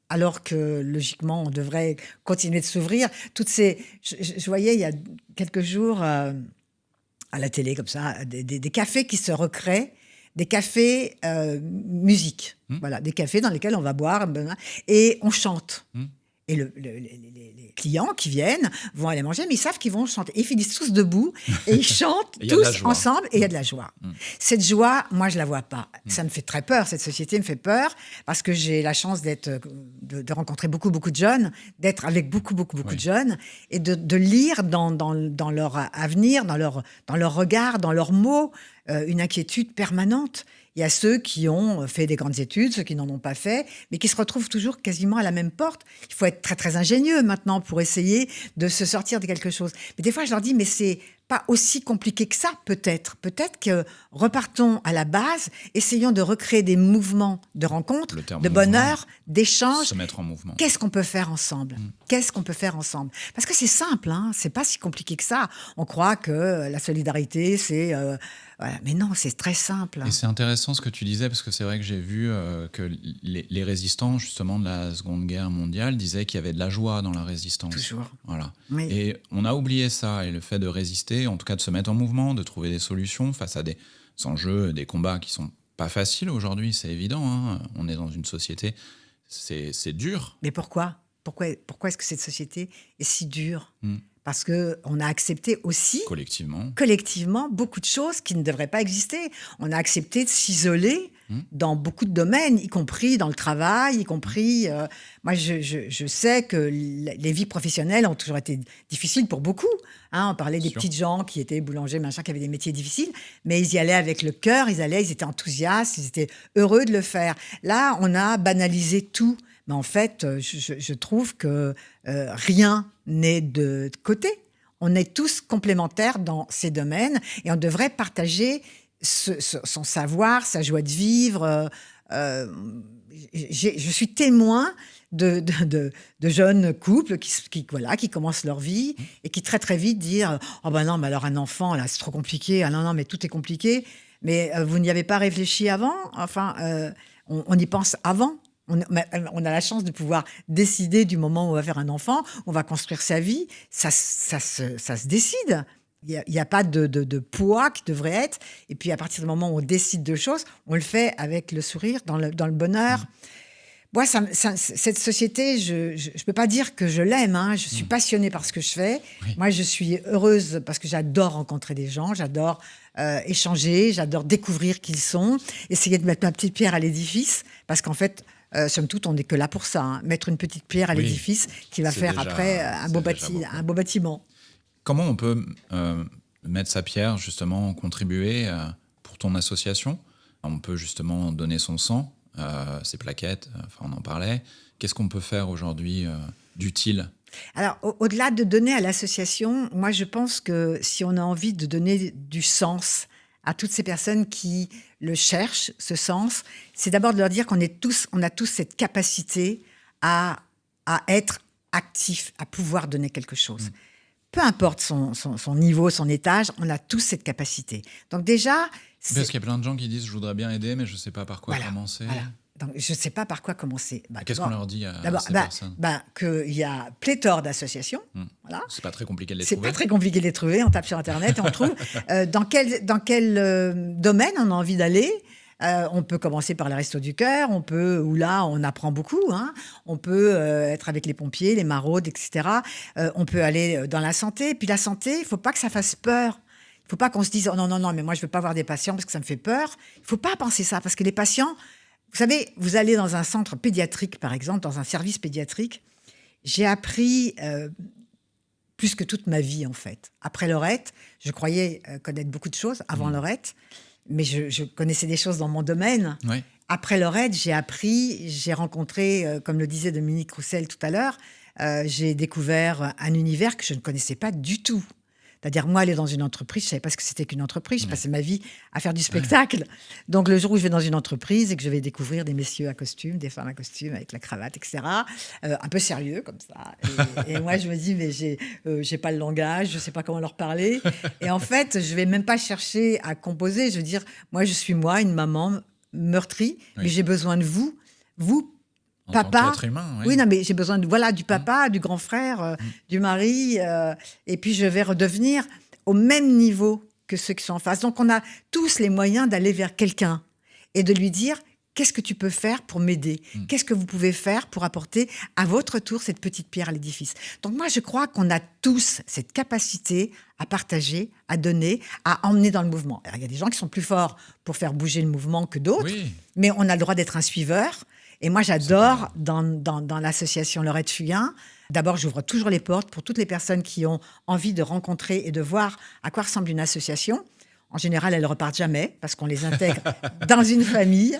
alors que logiquement, on devrait continuer de s'ouvrir. Je voyais il y a quelques jours à la télé comme ça, des cafés qui se recréent. Des cafés musique, voilà, des cafés dans lesquels on va boire et on chante. Et les clients qui viennent vont aller manger, mais ils savent qu'ils vont chanter. Ils finissent tous debout et ils chantent tous ensemble et il y a de la joie. Cette joie, moi, je la vois pas. Ça me fait très peur, cette société me fait peur parce que j'ai la chance de rencontrer beaucoup de jeunes, d'être avec beaucoup de jeunes et de lire dans leur avenir, dans leur regard, dans leurs mots, une inquiétude permanente. Il y a ceux qui ont fait des grandes études, ceux qui n'en ont pas fait, mais qui se retrouvent toujours quasiment à la même porte. Il faut être très, très ingénieux maintenant pour essayer de se sortir de quelque chose. Mais des fois, je leur dis, mais c'est pas aussi compliqué que ça, peut-être. Peut-être que repartons à la base, essayons de recréer des mouvements de rencontre, de bonheur, d'échange. Se mettre en mouvement. Qu'est-ce qu'on peut faire ensemble ? Qu'est-ce qu'on peut faire ensemble ? Parce que c'est simple, c'est pas si compliqué que ça. On croit que la solidarité, c'est... voilà. Mais non, c'est très simple. Et c'est intéressant ce que tu disais, parce que c'est vrai que j'ai vu que les résistants, justement, de la Seconde Guerre mondiale, disaient qu'il y avait de la joie dans la résistance. Toujours. Voilà. Oui. Et on a oublié ça, et le fait de résister, en tout cas de se mettre en mouvement, de trouver des solutions face à des enjeux, des combats qui sont pas faciles aujourd'hui, c'est évident. On est dans une société, c'est dur. Mais pourquoi est-ce que cette société est si dure ? Parce qu'on a accepté aussi, collectivement, beaucoup de choses qui ne devraient pas exister. On a accepté de s'isoler dans beaucoup de domaines, y compris dans le travail, y compris... moi, je sais que les vies professionnelles ont toujours été difficiles pour beaucoup. On parlait des petites gens qui étaient boulangers, qui avaient des métiers difficiles, mais ils y allaient avec le cœur, ils étaient enthousiastes, ils étaient heureux de le faire. Là, on a banalisé tout. Mais en fait, je trouve que rien n'est de côté. On est tous complémentaires dans ces domaines et on devrait partager son savoir, sa joie de vivre. Je suis témoin de jeunes couples qui commencent leur vie et qui très très vite disent « Oh ben non, mais alors un enfant, là, c'est trop compliqué. Ah non, mais tout est compliqué. » Mais vous n'y avez pas réfléchi avant ? Enfin, on y pense avant. On a la chance de pouvoir décider du moment où on va faire un enfant, on va construire sa vie. Ça se décide. Il n'y a pas de poids qui devrait être. Et puis, à partir du moment où on décide de choses, on le fait avec le sourire, dans le bonheur. Moi, cette société, je ne peux pas dire que je l'aime. Je suis passionnée par ce que je fais. Oui. Moi, je suis heureuse parce que j'adore rencontrer des gens, j'adore échanger, j'adore découvrir qui ils sont, essayer de mettre ma petite pierre à l'édifice. Parce qu'en fait... somme toute, on n'est que là pour ça, mettre une petite pierre à l'édifice qui va faire après un beau bâtiment. Comment on peut mettre sa pierre, justement, contribuer pour ton association ? On peut justement donner son sang, ses plaquettes, on en parlait. Qu'est-ce qu'on peut faire aujourd'hui d'utile ? Alors, au-delà de donner à l'association, moi je pense que si on a envie de donner du sens à toutes ces personnes qui le cherchent, ce sens, c'est d'abord de leur dire qu'on a tous cette capacité à être actifs, à pouvoir donner quelque chose. Peu importe son niveau, son étage, on a tous cette capacité. Donc déjà... Parce qu'il y a plein de gens qui disent « je voudrais bien aider, mais je ne sais pas par quoi commencer ». Donc, je ne sais pas par quoi commencer. Qu'est-ce qu'on leur dit à ces personnes ? Qu'il y a pléthore d'associations. Voilà. C'est pas très compliqué de les trouver. C'est pas très compliqué de les trouver. On tape sur Internet et on trouve. Dans quel domaine on a envie d'aller ? On peut commencer par les Restos du Cœur, où là, on apprend beaucoup. Hein. On peut être avec les pompiers, les maraudes, etc. On peut aller dans la santé. Puis la santé, il ne faut pas que ça fasse peur. Il ne faut pas qu'on se dise « Oh non, non, non, mais moi, je ne veux pas voir des patients parce que ça me fait peur. » Il ne faut pas penser ça, parce que les patients... Vous savez, vous allez dans un centre pédiatrique, par exemple, dans un service pédiatrique. J'ai appris plus que toute ma vie, en fait. Après Lorette, je croyais connaître beaucoup de choses avant Lorette, mais je connaissais des choses dans mon domaine. Oui. Après Lorette, j'ai rencontré, comme le disait Dominique Roussel tout à l'heure, j'ai découvert un univers que je ne connaissais pas du tout. C'est-à-dire, moi, aller dans une entreprise, je ne savais pas ce que c'était qu'une entreprise. Je passais ma vie à faire du spectacle. Donc, le jour où je vais dans une entreprise et que je vais découvrir des messieurs à costume, des femmes à costume avec la cravate, etc., un peu sérieux comme ça. Et moi, je me dis, mais j'ai pas le langage, je ne sais pas comment leur parler. Et en fait, je ne vais même pas chercher à composer. Je veux dire, moi, je suis moi, une maman meurtrie, mais j'ai besoin de vous, En papa. tant qu'être humain, Oui, non, mais j'ai besoin du papa, du grand frère, du mari, et puis je vais redevenir au même niveau que ceux qui sont en face. Donc, on a tous les moyens d'aller vers quelqu'un et de lui dire qu'est-ce que tu peux faire pour m'aider ? Qu'est-ce que vous pouvez faire pour apporter à votre tour cette petite pierre à l'édifice ? Donc, moi, je crois qu'on a tous cette capacité à partager, à donner, à emmener dans le mouvement. Alors, il y a des gens qui sont plus forts pour faire bouger le mouvement que d'autres, mais on a le droit d'être un suiveur. Et moi, j'adore, dans l'association Lorette Fugain, d'abord, j'ouvre toujours les portes pour toutes les personnes qui ont envie de rencontrer et de voir à quoi ressemble une association. En général, elles ne repartent jamais parce qu'on les intègre dans une famille.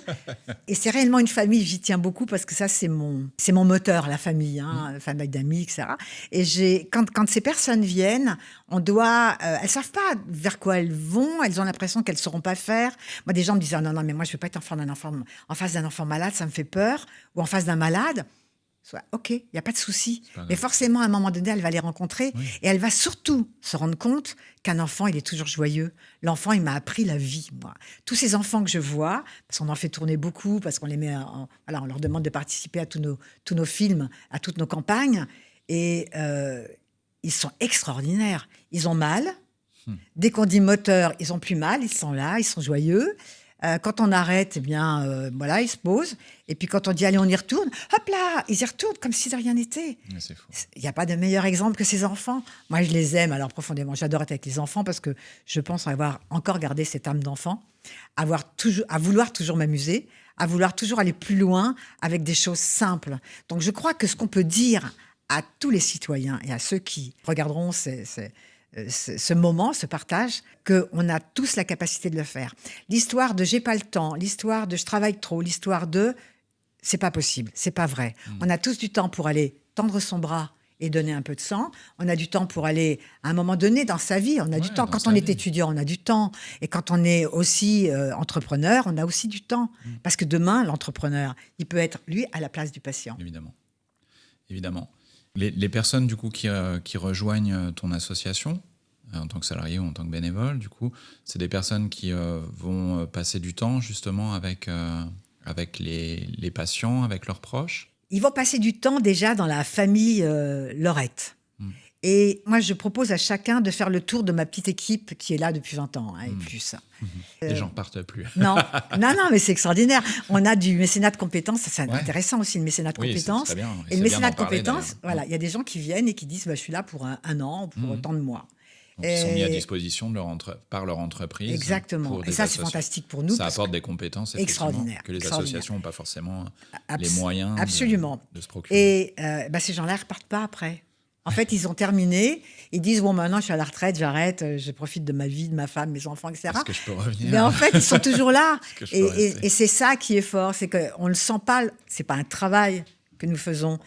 Et c'est réellement une famille, j'y tiens beaucoup parce que ça, c'est mon moteur, la famille, hein, famille d'amis, etc. Et quand ces personnes viennent, elles ne savent pas vers quoi elles vont, elles ont l'impression qu'elles ne sauront pas faire. Moi, des gens me disent « non, non, mais moi, je ne veux pas être en face d'un enfant malade, ça me fait peur. » Ou en face d'un malade. OK, il n'y a pas de souci. Mais forcément, à un moment donné, elle va les rencontrer et elle va surtout se rendre compte qu'un enfant, il est toujours joyeux. L'enfant, il m'a appris la vie, moi. Tous ces enfants que je vois, parce qu'on en fait tourner beaucoup, parce qu'on les met on leur demande de participer à tous nos films, à toutes nos campagnes, et ils sont extraordinaires. Ils ont mal. Dès qu'on dit moteur, ils ont plus mal, ils sont là, ils sont joyeux. Quand on arrête, eh bien, voilà, ils se posent. Et puis quand on dit, allez, on y retourne, hop là, ils y retournent comme si de rien n'était. C'est fou. Il n'y a pas de meilleur exemple que ces enfants. Moi, je les aime alors profondément. J'adore être avec les enfants parce que je pense avoir encore gardé cette âme d'enfant, à vouloir toujours m'amuser, à vouloir toujours aller plus loin avec des choses simples. Donc, je crois que ce qu'on peut dire à tous les citoyens et à ceux qui regarderont ce moment, ce partage, qu'on a tous la capacité de le faire. L'histoire de « j'ai pas le temps », l'histoire de « je travaille trop », l'histoire de « c'est pas possible, c'est pas vrai ». On a tous du temps pour aller tendre son bras et donner un peu de sang. On a du temps pour aller, à un moment donné, dans sa vie, on a du temps. Quand on est étudiant, on a du temps. Et quand on est aussi entrepreneur, on a aussi du temps. Parce que demain, l'entrepreneur, il peut être, lui, à la place du patient. Évidemment. Les personnes, du coup, qui rejoignent ton association, en tant que salarié ou en tant que bénévole, du coup, c'est des personnes qui vont passer du temps, justement, avec les patients, avec leurs proches. Ils vont passer du temps déjà dans la famille Lorette. Et moi, je propose à chacun de faire le tour de ma petite équipe qui est là depuis 20 ans, et plus. Les gens partent plus. Non, mais c'est extraordinaire. On a du mécénat de compétences, c'est intéressant aussi, le mécénat de compétences. C'est bien. Et le mécénat de compétences, voilà, il y a des gens qui viennent et qui disent, je suis là pour un an, pour autant de mois. Donc, ils sont mis à disposition par leur entreprise. Exactement. Et ça, c'est fantastique pour nous. Ça apporte des compétences extraordinaires que les associations n'ont pas forcément les moyens de se procurer. Et ces gens-là ne repartent pas après. En fait, ils ont terminé. Ils disent, bon, maintenant, je suis à la retraite, j'arrête, je profite de ma vie, de ma femme, mes enfants, etc. Est-ce que je peux revenir ? Mais en fait, ils sont toujours là. Et c'est ça qui est fort, c'est qu'on ne le sent pas. Ce n'est pas un travail que nous faisons.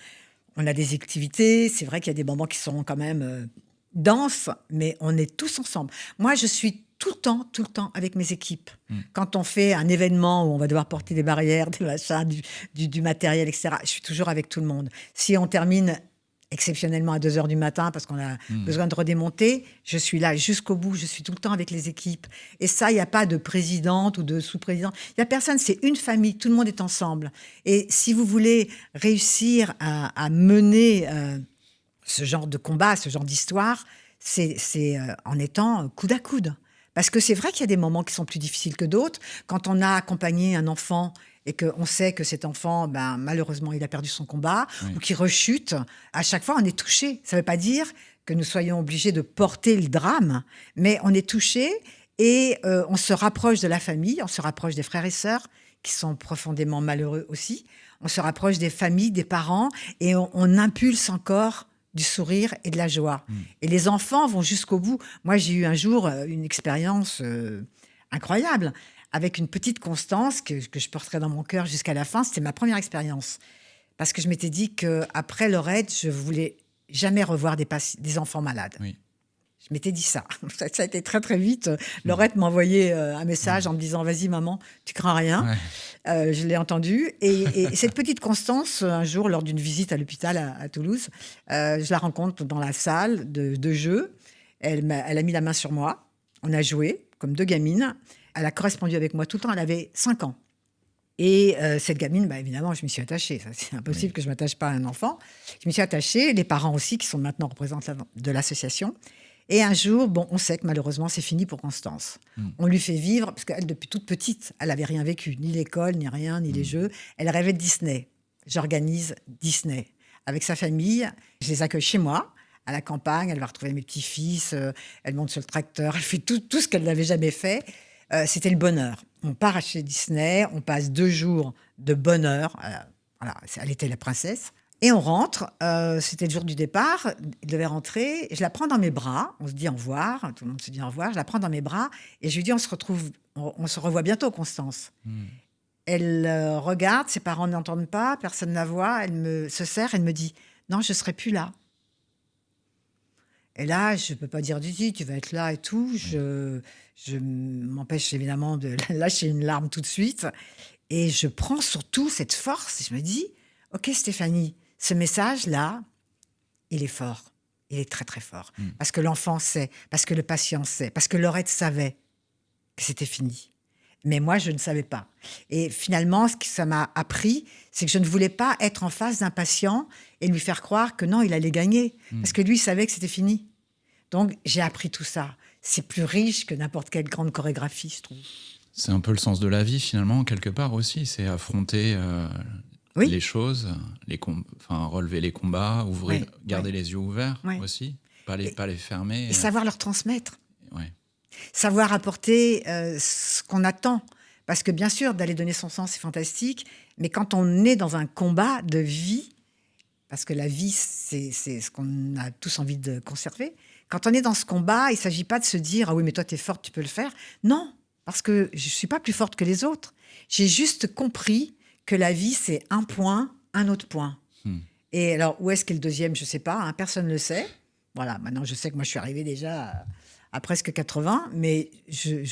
On a des activités. C'est vrai qu'il y a des moments qui sont quand même denses, mais on est tous ensemble. Moi, je suis tout le temps avec mes équipes. Quand on fait un événement où on va devoir porter des barrières, des machins, du matériel, etc., je suis toujours avec tout le monde. Si on termine exceptionnellement à 2h du matin parce qu'on a besoin de redémonter, je suis là jusqu'au bout, je suis tout le temps avec les équipes. Et ça, il n'y a pas de présidente ou de sous-présidente. Il n'y a personne, c'est une famille, tout le monde est ensemble. Et si vous voulez réussir à mener ce genre de combat, ce genre d'histoire, c'est en étant coude à coude. Parce que c'est vrai qu'il y a des moments qui sont plus difficiles que d'autres. Quand on a accompagné un enfant et qu'on sait que cet enfant, malheureusement, il a perdu son combat ou qu'il rechute, à chaque fois, on est touché. Ça ne veut pas dire que nous soyons obligés de porter le drame, mais on est touché et on se rapproche de la famille, on se rapproche des frères et sœurs qui sont profondément malheureux aussi. On se rapproche des familles, des parents et on impulse encore du sourire et de la joie. Et les enfants vont jusqu'au bout. Moi, j'ai eu un jour une expérience incroyable avec une petite Constance que je porterai dans mon cœur jusqu'à la fin. C'était ma première expérience. Parce que je m'étais dit qu'après Lorette, je voulais jamais revoir des enfants malades. Oui. Je m'étais dit ça. Ça a été très, très vite. Lorette m'a envoyé un message en me disant « Vas-y, maman, tu crains rien. » Je l'ai entendu. Et cette petite Constance, un jour, lors d'une visite à l'hôpital à Toulouse, je la rencontre dans la salle de jeu. Elle a mis la main sur moi. On a joué comme deux gamines. Elle a correspondu avec moi tout le temps. Elle avait 5 ans. Et cette gamine, évidemment, je m'y suis attachée. C'est impossible que je ne m'attache pas à un enfant. Je m'y suis attachée. Les parents aussi, qui sont maintenant représentants de l'association. Et un jour, on sait que malheureusement, c'est fini pour Constance. On lui fait vivre, parce qu'elle, depuis toute petite, elle n'avait rien vécu, ni l'école, ni rien, ni les jeux. Elle rêvait de Disney. J'organise Disney avec sa famille. Je les accueille chez moi, à la campagne. Elle va retrouver mes petits-fils. Elle monte sur le tracteur. Elle fait tout ce qu'elle n'avait jamais fait. C'était le bonheur. On part chez Disney. On passe 2 jours de bonheur. Voilà, elle était la princesse. Et on rentre, c'était le jour du départ, il devait rentrer, et je la prends dans mes bras, on se dit au revoir, tout le monde se dit au revoir, je la prends dans mes bras, et je lui dis on se revoit bientôt, Constance. Elle regarde, ses parents n'entendent pas, personne ne la voit, se serre, elle me dit non, je ne serai plus là. Et là, je ne peux pas dire tu vas être là et tout, je m'empêche évidemment de lâcher une larme tout de suite, et je prends surtout cette force, et je me dis ok Stéphanie, ce message-là, il est fort. Il est très, très fort. Parce que l'enfant sait, parce que le patient sait, parce que Lorette savait que c'était fini. Mais moi, je ne savais pas. Et finalement, ce que ça m'a appris, c'est que je ne voulais pas être en face d'un patient et lui faire croire que non, il allait gagner. Parce que lui, il savait que c'était fini. Donc, j'ai appris tout ça. C'est plus riche que n'importe quelle grande chorégraphie, je trouve. C'est un peu le sens de la vie, finalement, quelque part aussi. C'est affronter... les choses, relever les combats, garder les yeux ouverts aussi, pas les fermer. Et savoir leur transmettre. Ouais. Savoir apporter ce qu'on attend. Parce que bien sûr, d'aller donner son sang, c'est fantastique, mais quand on est dans un combat de vie, parce que la vie, c'est ce qu'on a tous envie de conserver, quand on est dans ce combat, il ne s'agit pas de se dire « Ah oui, mais toi, tu es forte, tu peux le faire ». Non, parce que je ne suis pas plus forte que les autres. J'ai juste compris que la vie, c'est un point, un autre point. Et alors, où est-ce qu'est le deuxième? Je ne sais pas, personne ne le sait. Voilà, maintenant, je sais que moi, je suis arrivée déjà à presque 80, mais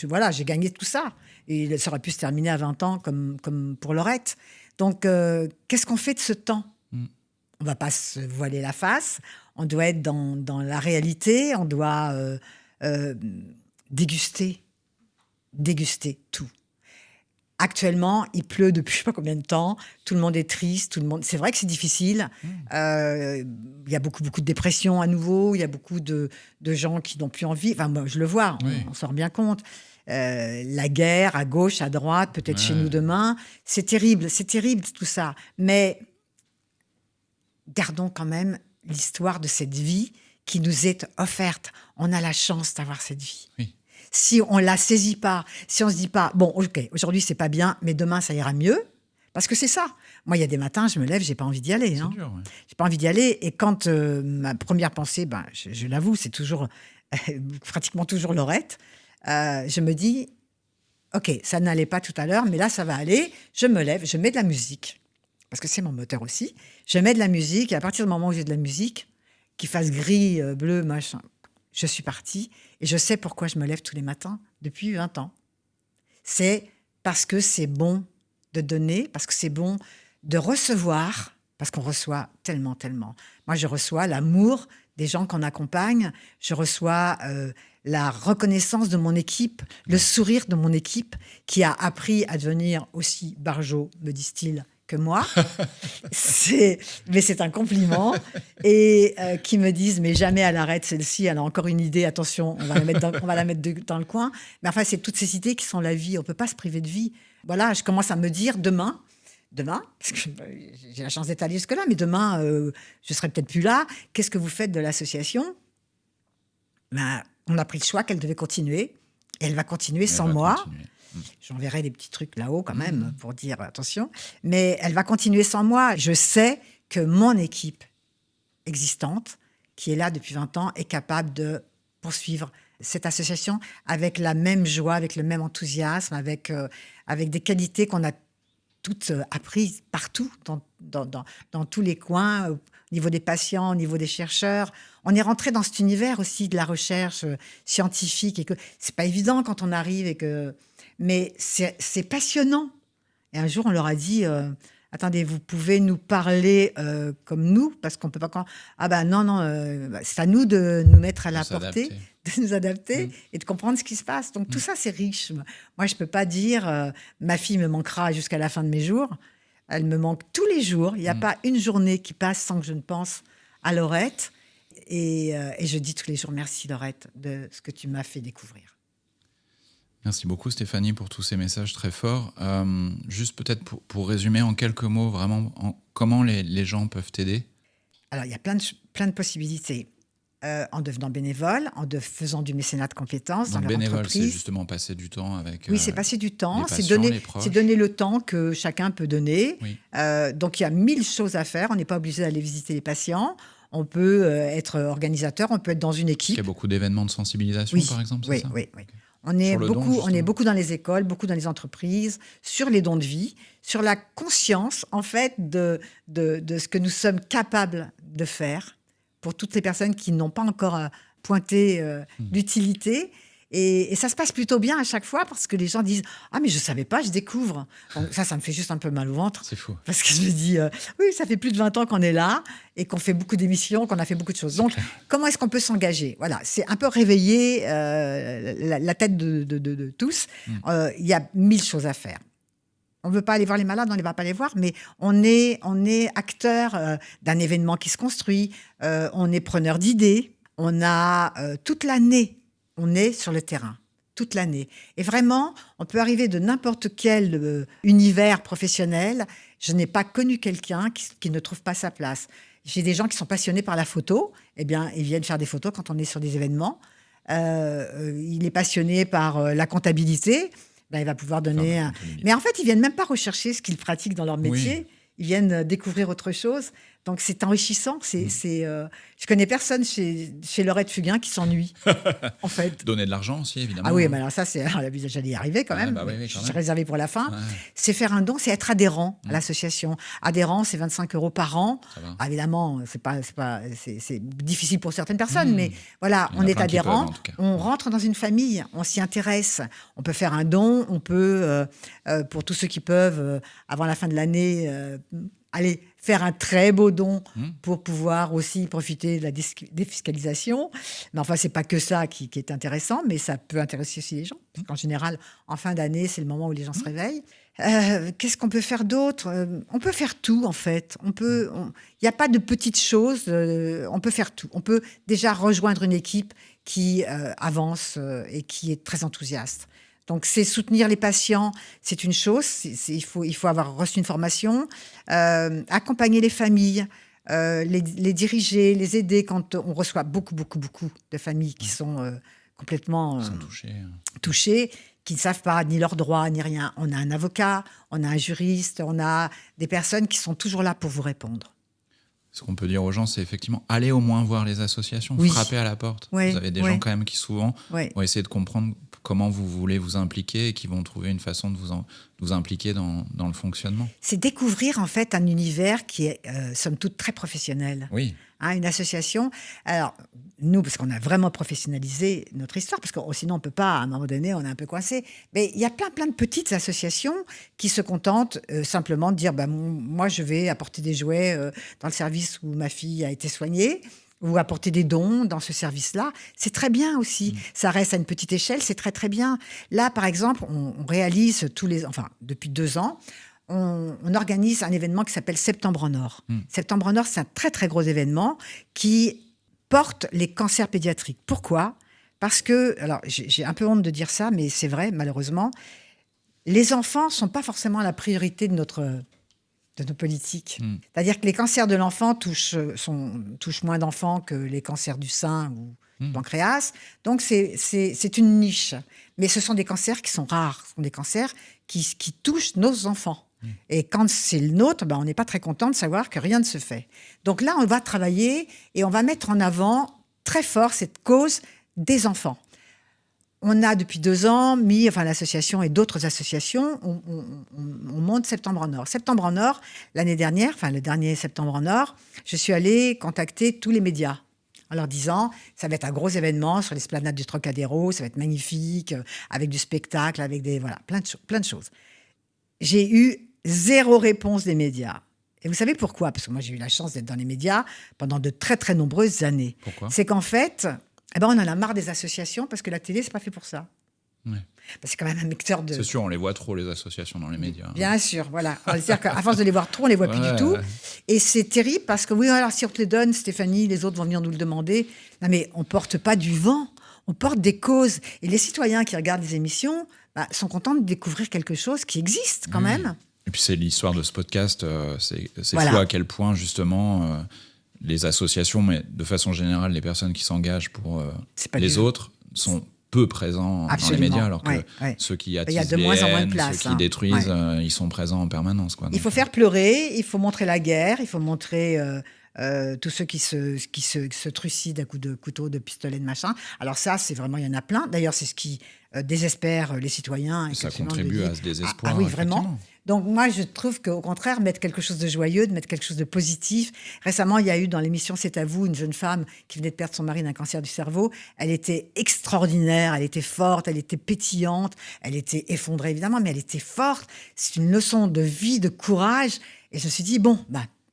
voilà, j'ai gagné tout ça. Et ça aurait pu se terminer à 20 ans, comme pour Lorette. Donc, qu'est-ce qu'on fait de ce temps? On ne va pas se voiler la face, on doit être dans la réalité, on doit déguster tout. Actuellement, il pleut depuis je ne sais pas combien de temps. Tout le monde est triste. C'est vrai que c'est difficile. Il y a beaucoup de dépression à nouveau. Il y a beaucoup de gens qui n'ont plus envie. Enfin, moi, je le vois. On s'en rend bien compte. La guerre à gauche, à droite, peut-être chez nous demain. C'est terrible tout ça. Mais gardons quand même l'histoire de cette vie qui nous est offerte. On a la chance d'avoir cette vie. Oui. Si on ne la saisit pas, si on ne se dit pas, bon, ok, aujourd'hui, c'est pas bien, mais demain, ça ira mieux. Parce que c'est ça. Moi, il y a des matins, je me lève, je n'ai pas envie d'y aller. C'est dur, ouais. J'ai pas envie d'y aller. Et quand ma première pensée, je l'avoue, c'est toujours, pratiquement toujours Lorette, je me dis, ok, ça n'allait pas tout à l'heure, mais là, ça va aller. Je me lève, je mets de la musique. Parce que c'est mon moteur aussi. Je mets de la musique. Et à partir du moment où j'ai de la musique, qu'il fasse gris, bleu, machin, je suis partie et je sais pourquoi je me lève tous les matins depuis 20 ans. C'est parce que c'est bon de donner, parce que c'est bon de recevoir, parce qu'on reçoit tellement, tellement. Moi, je reçois l'amour des gens qu'on accompagne, je reçois la reconnaissance de mon équipe, le sourire de mon équipe qui a appris à devenir aussi barjot, me disent-ils, que moi. Mais c'est un compliment. Et qui me disent, mais jamais elle arrête celle-ci, elle a encore une idée, attention, on va la mettre dans le coin. Mais enfin, c'est toutes ces idées qui sont la vie. On ne peut pas se priver de vie. Voilà, je commence à me dire demain, parce que j'ai la chance d'être allée jusque-là, mais demain, je serai peut-être plus là. Qu'est-ce que vous faites de l'association ? Ben, on a pris le choix qu'elle devait continuer. Et elle va continuer sans moi. J'enverrai des petits trucs là-haut quand même pour dire attention. Mais elle va continuer sans moi. Je sais que mon équipe existante, qui est là depuis 20 ans, est capable de poursuivre cette association avec la même joie, avec le même enthousiasme, avec des qualités qu'on a toutes apprises partout, dans tous les coins, au niveau des patients, au niveau des chercheurs. On est rentré dans cet univers aussi de la recherche scientifique. Et que c'est pas évident quand on arrive, mais c'est passionnant. Et un jour, on leur a dit... attendez, vous pouvez nous parler comme nous, parce qu'on peut pas... Ah ben non, c'est à nous de nous mettre à la portée, de nous adapter et de comprendre ce qui se passe. Donc tout ça, c'est riche. Moi, je peux pas dire ma fille me manquera jusqu'à la fin de mes jours. Elle me manque tous les jours. Il n'y a pas une journée qui passe sans que je ne pense à Laurette. Et je dis tous les jours merci, Laurette, de ce que tu m'as fait découvrir. Merci beaucoup Stéphanie pour tous ces messages très forts. Juste peut-être pour résumer en quelques mots, vraiment, comment les gens peuvent t'aider ? Alors, il y a plein de possibilités. En devenant bénévole, faisant du mécénat de compétences dans leur entreprise. Bénévole, c'est justement passer du temps avec Oui, c'est passer du temps, les patients, c'est donner le temps que chacun peut donner. Oui. Donc, il y a 1000 choses à faire. On n'est pas obligé d'aller visiter les patients. On peut être organisateur, on peut être dans une équipe. Il y a beaucoup d'événements de sensibilisation, par exemple, c'est ça ? Oui. On est beaucoup dans les écoles, beaucoup dans les entreprises, sur les dons de vie, sur la conscience, en fait, de ce que nous sommes capables de faire pour toutes les personnes qui n'ont pas encore pointé l'utilité. Et ça se passe plutôt bien à chaque fois parce que les gens disent « Ah, mais je ne savais pas, je découvre ». Donc ça me fait juste un peu mal au ventre. C'est fou. Parce que je me dis « Oui, ça fait plus de 20 ans qu'on est là et qu'on fait beaucoup d'émissions, qu'on a fait beaucoup de choses. » Donc, comment est-ce qu'on peut s'engager ? Voilà, c'est un peu réveiller la tête de tous. Il y a 1000 choses à faire. On ne veut pas aller voir les malades, on ne va pas les voir, mais on est acteur d'un événement qui se construit, on est preneur d'idées, on a toute l'année. On est sur le terrain, toute l'année. Et vraiment, on peut arriver de n'importe quel univers professionnel. Je n'ai pas connu quelqu'un qui ne trouve pas sa place. J'ai des gens qui sont passionnés par la photo. Eh bien, ils viennent faire des photos quand on est sur des événements. Il est passionné par la comptabilité. Ben, il va pouvoir donner... Mais en fait, ils ne viennent même pas rechercher ce qu'ils pratiquent dans leur métier. Oui. Ils viennent découvrir autre chose. Donc, c'est enrichissant. Je connais personne chez Laurette Fugain qui s'ennuie, en fait. Donner de l'argent aussi, évidemment. Ah oui, mais alors ça, j'allais y arriver quand même. Je suis réservée pour la fin. Ouais. C'est faire un don, c'est être adhérent à l'association. Adhérent, c'est 25 € par an. Ah, évidemment, c'est difficile pour certaines personnes, mais voilà, on est adhérent. On rentre dans une famille, on s'y intéresse. On peut faire un don, on peut, pour tous ceux qui peuvent, avant la fin de l'année, aller faire un très beau don pour pouvoir aussi profiter de la défiscalisation. Mais enfin, c'est pas que ça qui est intéressant, mais ça peut intéresser aussi les gens. Parce qu'en général, en fin d'année, c'est le moment où les gens se réveillent. Qu'est-ce qu'on peut faire d'autre ? On peut faire tout, en fait. Il n'y a pas de petites choses. On peut faire tout. On peut déjà rejoindre une équipe qui avance et qui est très enthousiaste. Donc, c'est soutenir les patients, c'est une chose. Il faut avoir reçu une formation. Accompagner les familles, les diriger, les aider quand on reçoit beaucoup de familles qui sont complètement touchées, qui ne savent pas ni leurs droits, ni rien. On a un avocat, on a un juriste, on a des personnes qui sont toujours là pour vous répondre. Ce qu'on peut dire aux gens, c'est effectivement aller au moins voir les associations, frapper à la porte. Oui, vous avez des gens quand même qui souvent vont essayer de comprendre comment vous voulez vous impliquer et qui vont trouver une façon de vous impliquer dans le fonctionnement. C'est découvrir en fait un univers qui est somme toute très professionnel. Oui. Une association. Alors, nous, parce qu'on a vraiment professionnalisé notre histoire, parce que sinon on ne peut pas, à un moment donné, on est un peu coincé. Mais il y a plein de petites associations qui se contentent simplement de dire moi, je vais apporter des jouets dans le service où ma fille a été soignée, ou apporter des dons dans ce service-là. C'est très bien aussi. Ça reste à une petite échelle, c'est très, très bien. Là, par exemple, on réalise depuis 2 ans, on organise un événement qui s'appelle Septembre en Or. Septembre en Or, c'est un très, très gros événement qui porte les cancers pédiatriques. Pourquoi ? Parce que, alors j'ai un peu honte de dire ça, mais c'est vrai, malheureusement, les enfants ne sont pas forcément la priorité de nos politiques. C'est-à-dire que les cancers de l'enfant touchent moins d'enfants que les cancers du sein ou du pancréas. Donc, c'est une niche. Mais ce sont des cancers qui sont rares. Ce sont des cancers qui touchent nos enfants. Et quand c'est le nôtre, on n'est pas très content de savoir que rien ne se fait. Donc là, on va travailler et on va mettre en avant très fort cette cause des enfants. On a depuis 2 ans l'association et d'autres associations, on monte Septembre en Or. Septembre en Or, l'année dernière, le dernier Septembre en Or, je suis allée contacter tous les médias en leur disant, ça va être un gros événement sur l'esplanade du Trocadéro, ça va être magnifique, avec du spectacle, avec plein de choses. J'ai eu 0 réponse des médias. Et vous savez pourquoi ? Parce que moi, j'ai eu la chance d'être dans les médias pendant de très, très nombreuses années. Pourquoi ? C'est qu'en fait, on en a marre des associations parce que la télé, c'est pas fait pour ça. Ouais. C'est quand même un vecteur de... C'est sûr, on les voit trop, les associations, dans les médias. Bien sûr, voilà. C'est-à-dire qu'à force de les voir trop, on les voit plus du tout. Et c'est terrible parce que, oui, alors si on te les donne, Stéphanie, les autres vont venir nous le demander. Non, mais on porte pas du vent, on porte des causes. Et les citoyens qui regardent les émissions sont contents de découvrir quelque chose qui existe quand même. Et puis c'est l'histoire de ce podcast, c'est Voilà. fou à quel point justement les associations, mais de façon générale les personnes qui s'engagent pour les autres sont peu présents dans les médias, alors que ceux qui attisent il y a de moins en moins de place, ceux qui détruisent, ils sont présents en permanence. Quoi. Il faut faire pleurer, il faut montrer la guerre, il faut montrer tous ceux qui se trucident à coups de couteau, de pistolet, de machin. Alors ça, c'est vraiment, il y en a plein. D'ailleurs, c'est ce qui désespère les citoyens. Et ça contribue à ce désespoir. Oui, vraiment. Donc moi, je trouve qu'au contraire, mettre quelque chose de joyeux, de mettre quelque chose de positif. Récemment, il y a eu dans l'émission C'est à vous une jeune femme qui venait de perdre son mari d'un cancer du cerveau. Elle était extraordinaire, elle était forte, elle était pétillante, elle était effondrée évidemment, mais elle était forte. C'est une leçon de vie, de courage. Et je me suis dit,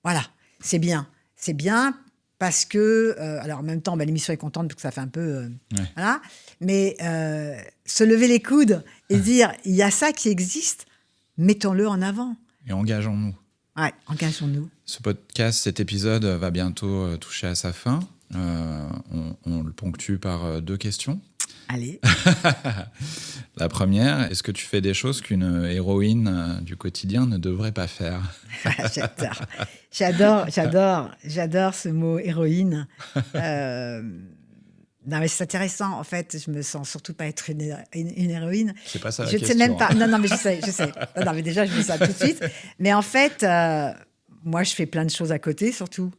voilà, c'est bien. C'est bien parce que, alors en même temps, l'émission est contente parce que ça fait un peu... Voilà. Mais se lever les coudes et dire, il y a ça qui existe, mettons-le en avant. Et engageons-nous. Ouais, engageons-nous. Ce podcast, cet épisode va bientôt toucher à sa fin. On le ponctue par 2 questions. Allez. La première, est-ce que tu fais des choses qu'une héroïne du quotidien ne devrait pas faire ? J'adore ce mot héroïne. Non, mais c'est intéressant. En fait, je me sens surtout pas être une héroïne. C'est pas ça la question. Je ne sais même pas. Non, mais je sais. Non, mais déjà, je dis ça tout de suite. Mais en fait, moi, je fais plein de choses à côté, surtout.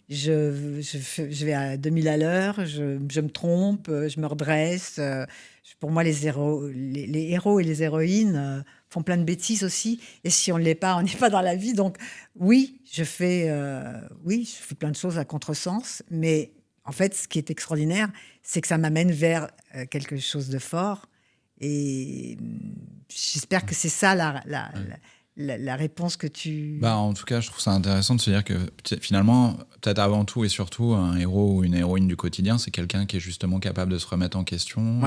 Je vais à 2000 à l'heure, je me trompe, je me redresse. Pour moi, les héros et les héroïnes font plein de bêtises aussi. Et si on ne l'est pas, on n'est pas dans la vie. Donc, oui, je fais plein de choses à contresens. Mais en fait, ce qui est extraordinaire, c'est que ça m'amène vers quelque chose de fort. Et j'espère que c'est ça la réponse que tu... En tout cas, je trouve ça intéressant de se dire que finalement, peut-être avant tout et surtout, un héros ou une héroïne du quotidien, c'est quelqu'un qui est justement capable de se remettre en question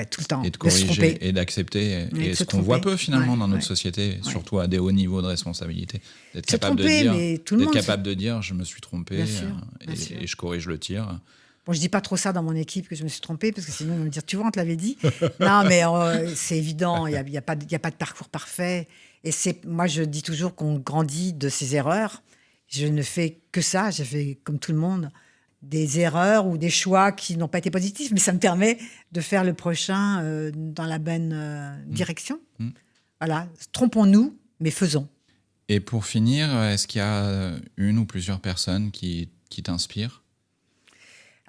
tout le temps, et de corriger et d'accepter. Et ce qu'on voit peu finalement dans notre société, surtout à des hauts niveaux de responsabilité, d'être capable de dire je me suis trompé et je corrige le tir. Bon, je dis pas trop ça dans mon équipe que je me suis trompée, parce que sinon ils vont me dire, tu vois, on te l'avait dit. Non, mais c'est évident, il y a pas de parcours parfait. Et moi, je dis toujours qu'on grandit de ses erreurs. Je ne fais que ça, j'ai fait comme tout le monde des erreurs ou des choix qui n'ont pas été positifs, mais ça me permet de faire le prochain dans la bonne direction. Voilà, trompons-nous, mais faisons. Et pour finir, est-ce qu'il y a une ou plusieurs personnes qui t'inspirent ?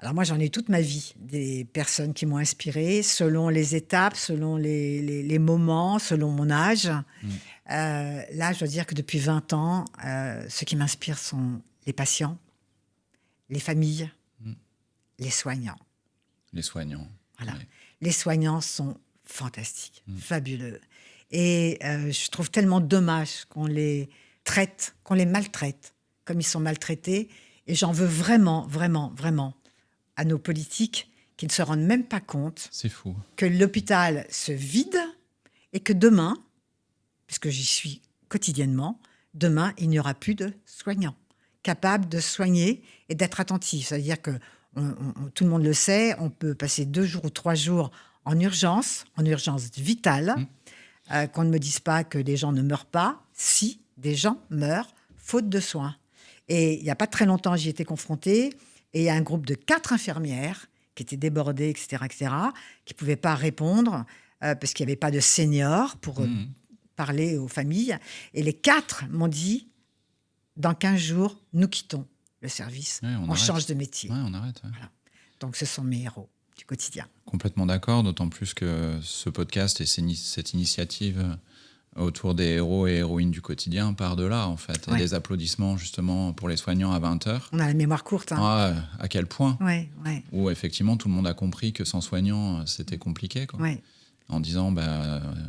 Alors moi, j'en ai toute ma vie, des personnes qui m'ont inspirée, selon les étapes, selon les moments, selon mon âge. Là, je dois dire que depuis 20 ans, ceux qui m'inspirent sont les patients, les familles, les soignants. Les soignants. Voilà. Ouais. Les soignants sont fantastiques, fabuleux. Et je trouve tellement dommage qu'on les traite, qu'on les maltraite comme ils sont maltraités. Et j'en veux vraiment, vraiment, vraiment à nos politiques qui ne se rendent même pas compte que l'hôpital se vide et que demain, puisque j'y suis quotidiennement, demain, il n'y aura plus de soignants capables de soigner et d'être attentifs. C'est-à-dire que tout le monde le sait, on peut passer 2 jours ou 3 jours en urgence vitale, qu'on ne me dise pas que des gens ne meurent pas. Si, des gens meurent faute de soins. Et il n'y a pas très longtemps, j'y étais confrontée, et il y a un groupe de 4 infirmières qui étaient débordées, etc., qui ne pouvaient pas répondre parce qu'il n'y avait pas de seniors pour parler aux familles. Et les 4 m'ont dit, dans 15 jours, nous quittons le service, on change de métier. Ouais, on arrête. Ouais. Voilà. Donc ce sont mes héros du quotidien. Complètement d'accord, d'autant plus que ce podcast et cette initiative autour des héros et héroïnes du quotidien part de là, en fait. Et des applaudissements, justement, pour les soignants à 20h. On a la mémoire courte. À quel point. Ouais. Où, effectivement, tout le monde a compris que sans soignants, c'était compliqué, quoi. Ouais. En disant,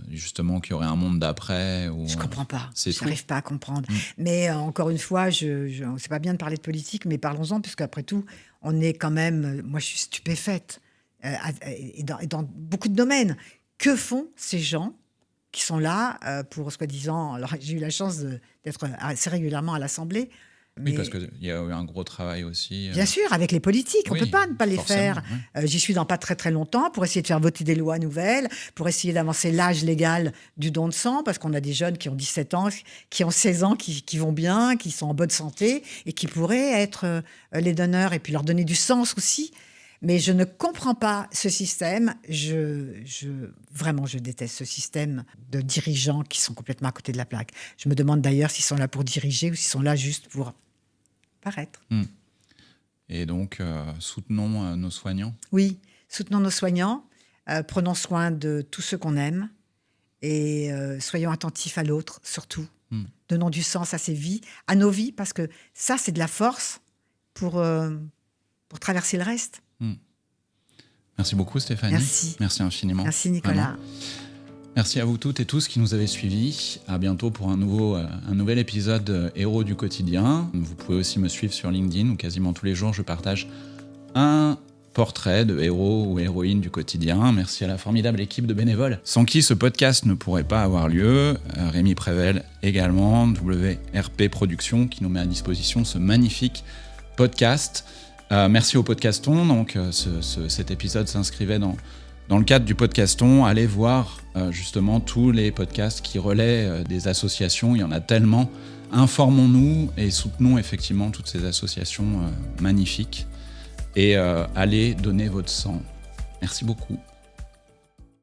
justement, qu'il y aurait un monde d'après. Je ne comprends pas. Je n'arrive pas à comprendre. Mmh. Mais encore une fois, c'est pas bien de parler de politique, mais parlons-en, puisque après tout, on est quand même... Moi, je suis stupéfaite. Et dans beaucoup de domaines. Que font ces gens qui sont là pour, soi-disant... Alors, j'ai eu la chance d'être assez régulièrement à l'Assemblée. Oui, parce qu'il y a eu un gros travail aussi. Bien sûr, avec les politiques. On ne peut pas ne pas les faire. Oui. J'y suis dans pas très très longtemps pour essayer de faire voter des lois nouvelles, pour essayer d'avancer l'âge légal du don de sang, parce qu'on a des jeunes qui ont 17 ans, qui ont 16 ans, qui vont bien, qui sont en bonne santé et qui pourraient être les donneurs et puis leur donner du sens aussi. Mais je ne comprends pas ce système. Vraiment, je déteste ce système de dirigeants qui sont complètement à côté de la plaque. Je me demande d'ailleurs s'ils sont là pour diriger ou s'ils sont là juste pour paraître. Et donc, soutenons nos soignants. Oui, soutenons nos soignants, prenons soin de tous ceux qu'on aime et soyons attentifs à l'autre, surtout. Donnons du sens à ses vies, à nos vies, parce que ça, c'est de la force pour traverser le reste. Merci beaucoup, Stéphanie. Merci infiniment. Merci, Nicolas. Vraiment. Merci à vous toutes et tous qui nous avez suivis. À bientôt pour un nouvel épisode Héros du quotidien. Vous pouvez aussi me suivre sur LinkedIn où quasiment tous les jours je partage un portrait de héros ou héroïne du quotidien. Merci à la formidable équipe de bénévoles sans qui ce podcast ne pourrait pas avoir lieu. Rémi Prével également, WRP Productions qui nous met à disposition ce magnifique podcast. Merci au Podcaston. Donc, cet épisode s'inscrivait dans le cadre du Podcaston. Allez voir justement tous les podcasts qui relaient des associations. Il y en a tellement. Informons-nous et soutenons effectivement toutes ces associations magnifiques. Et allez donner votre sang. Merci beaucoup.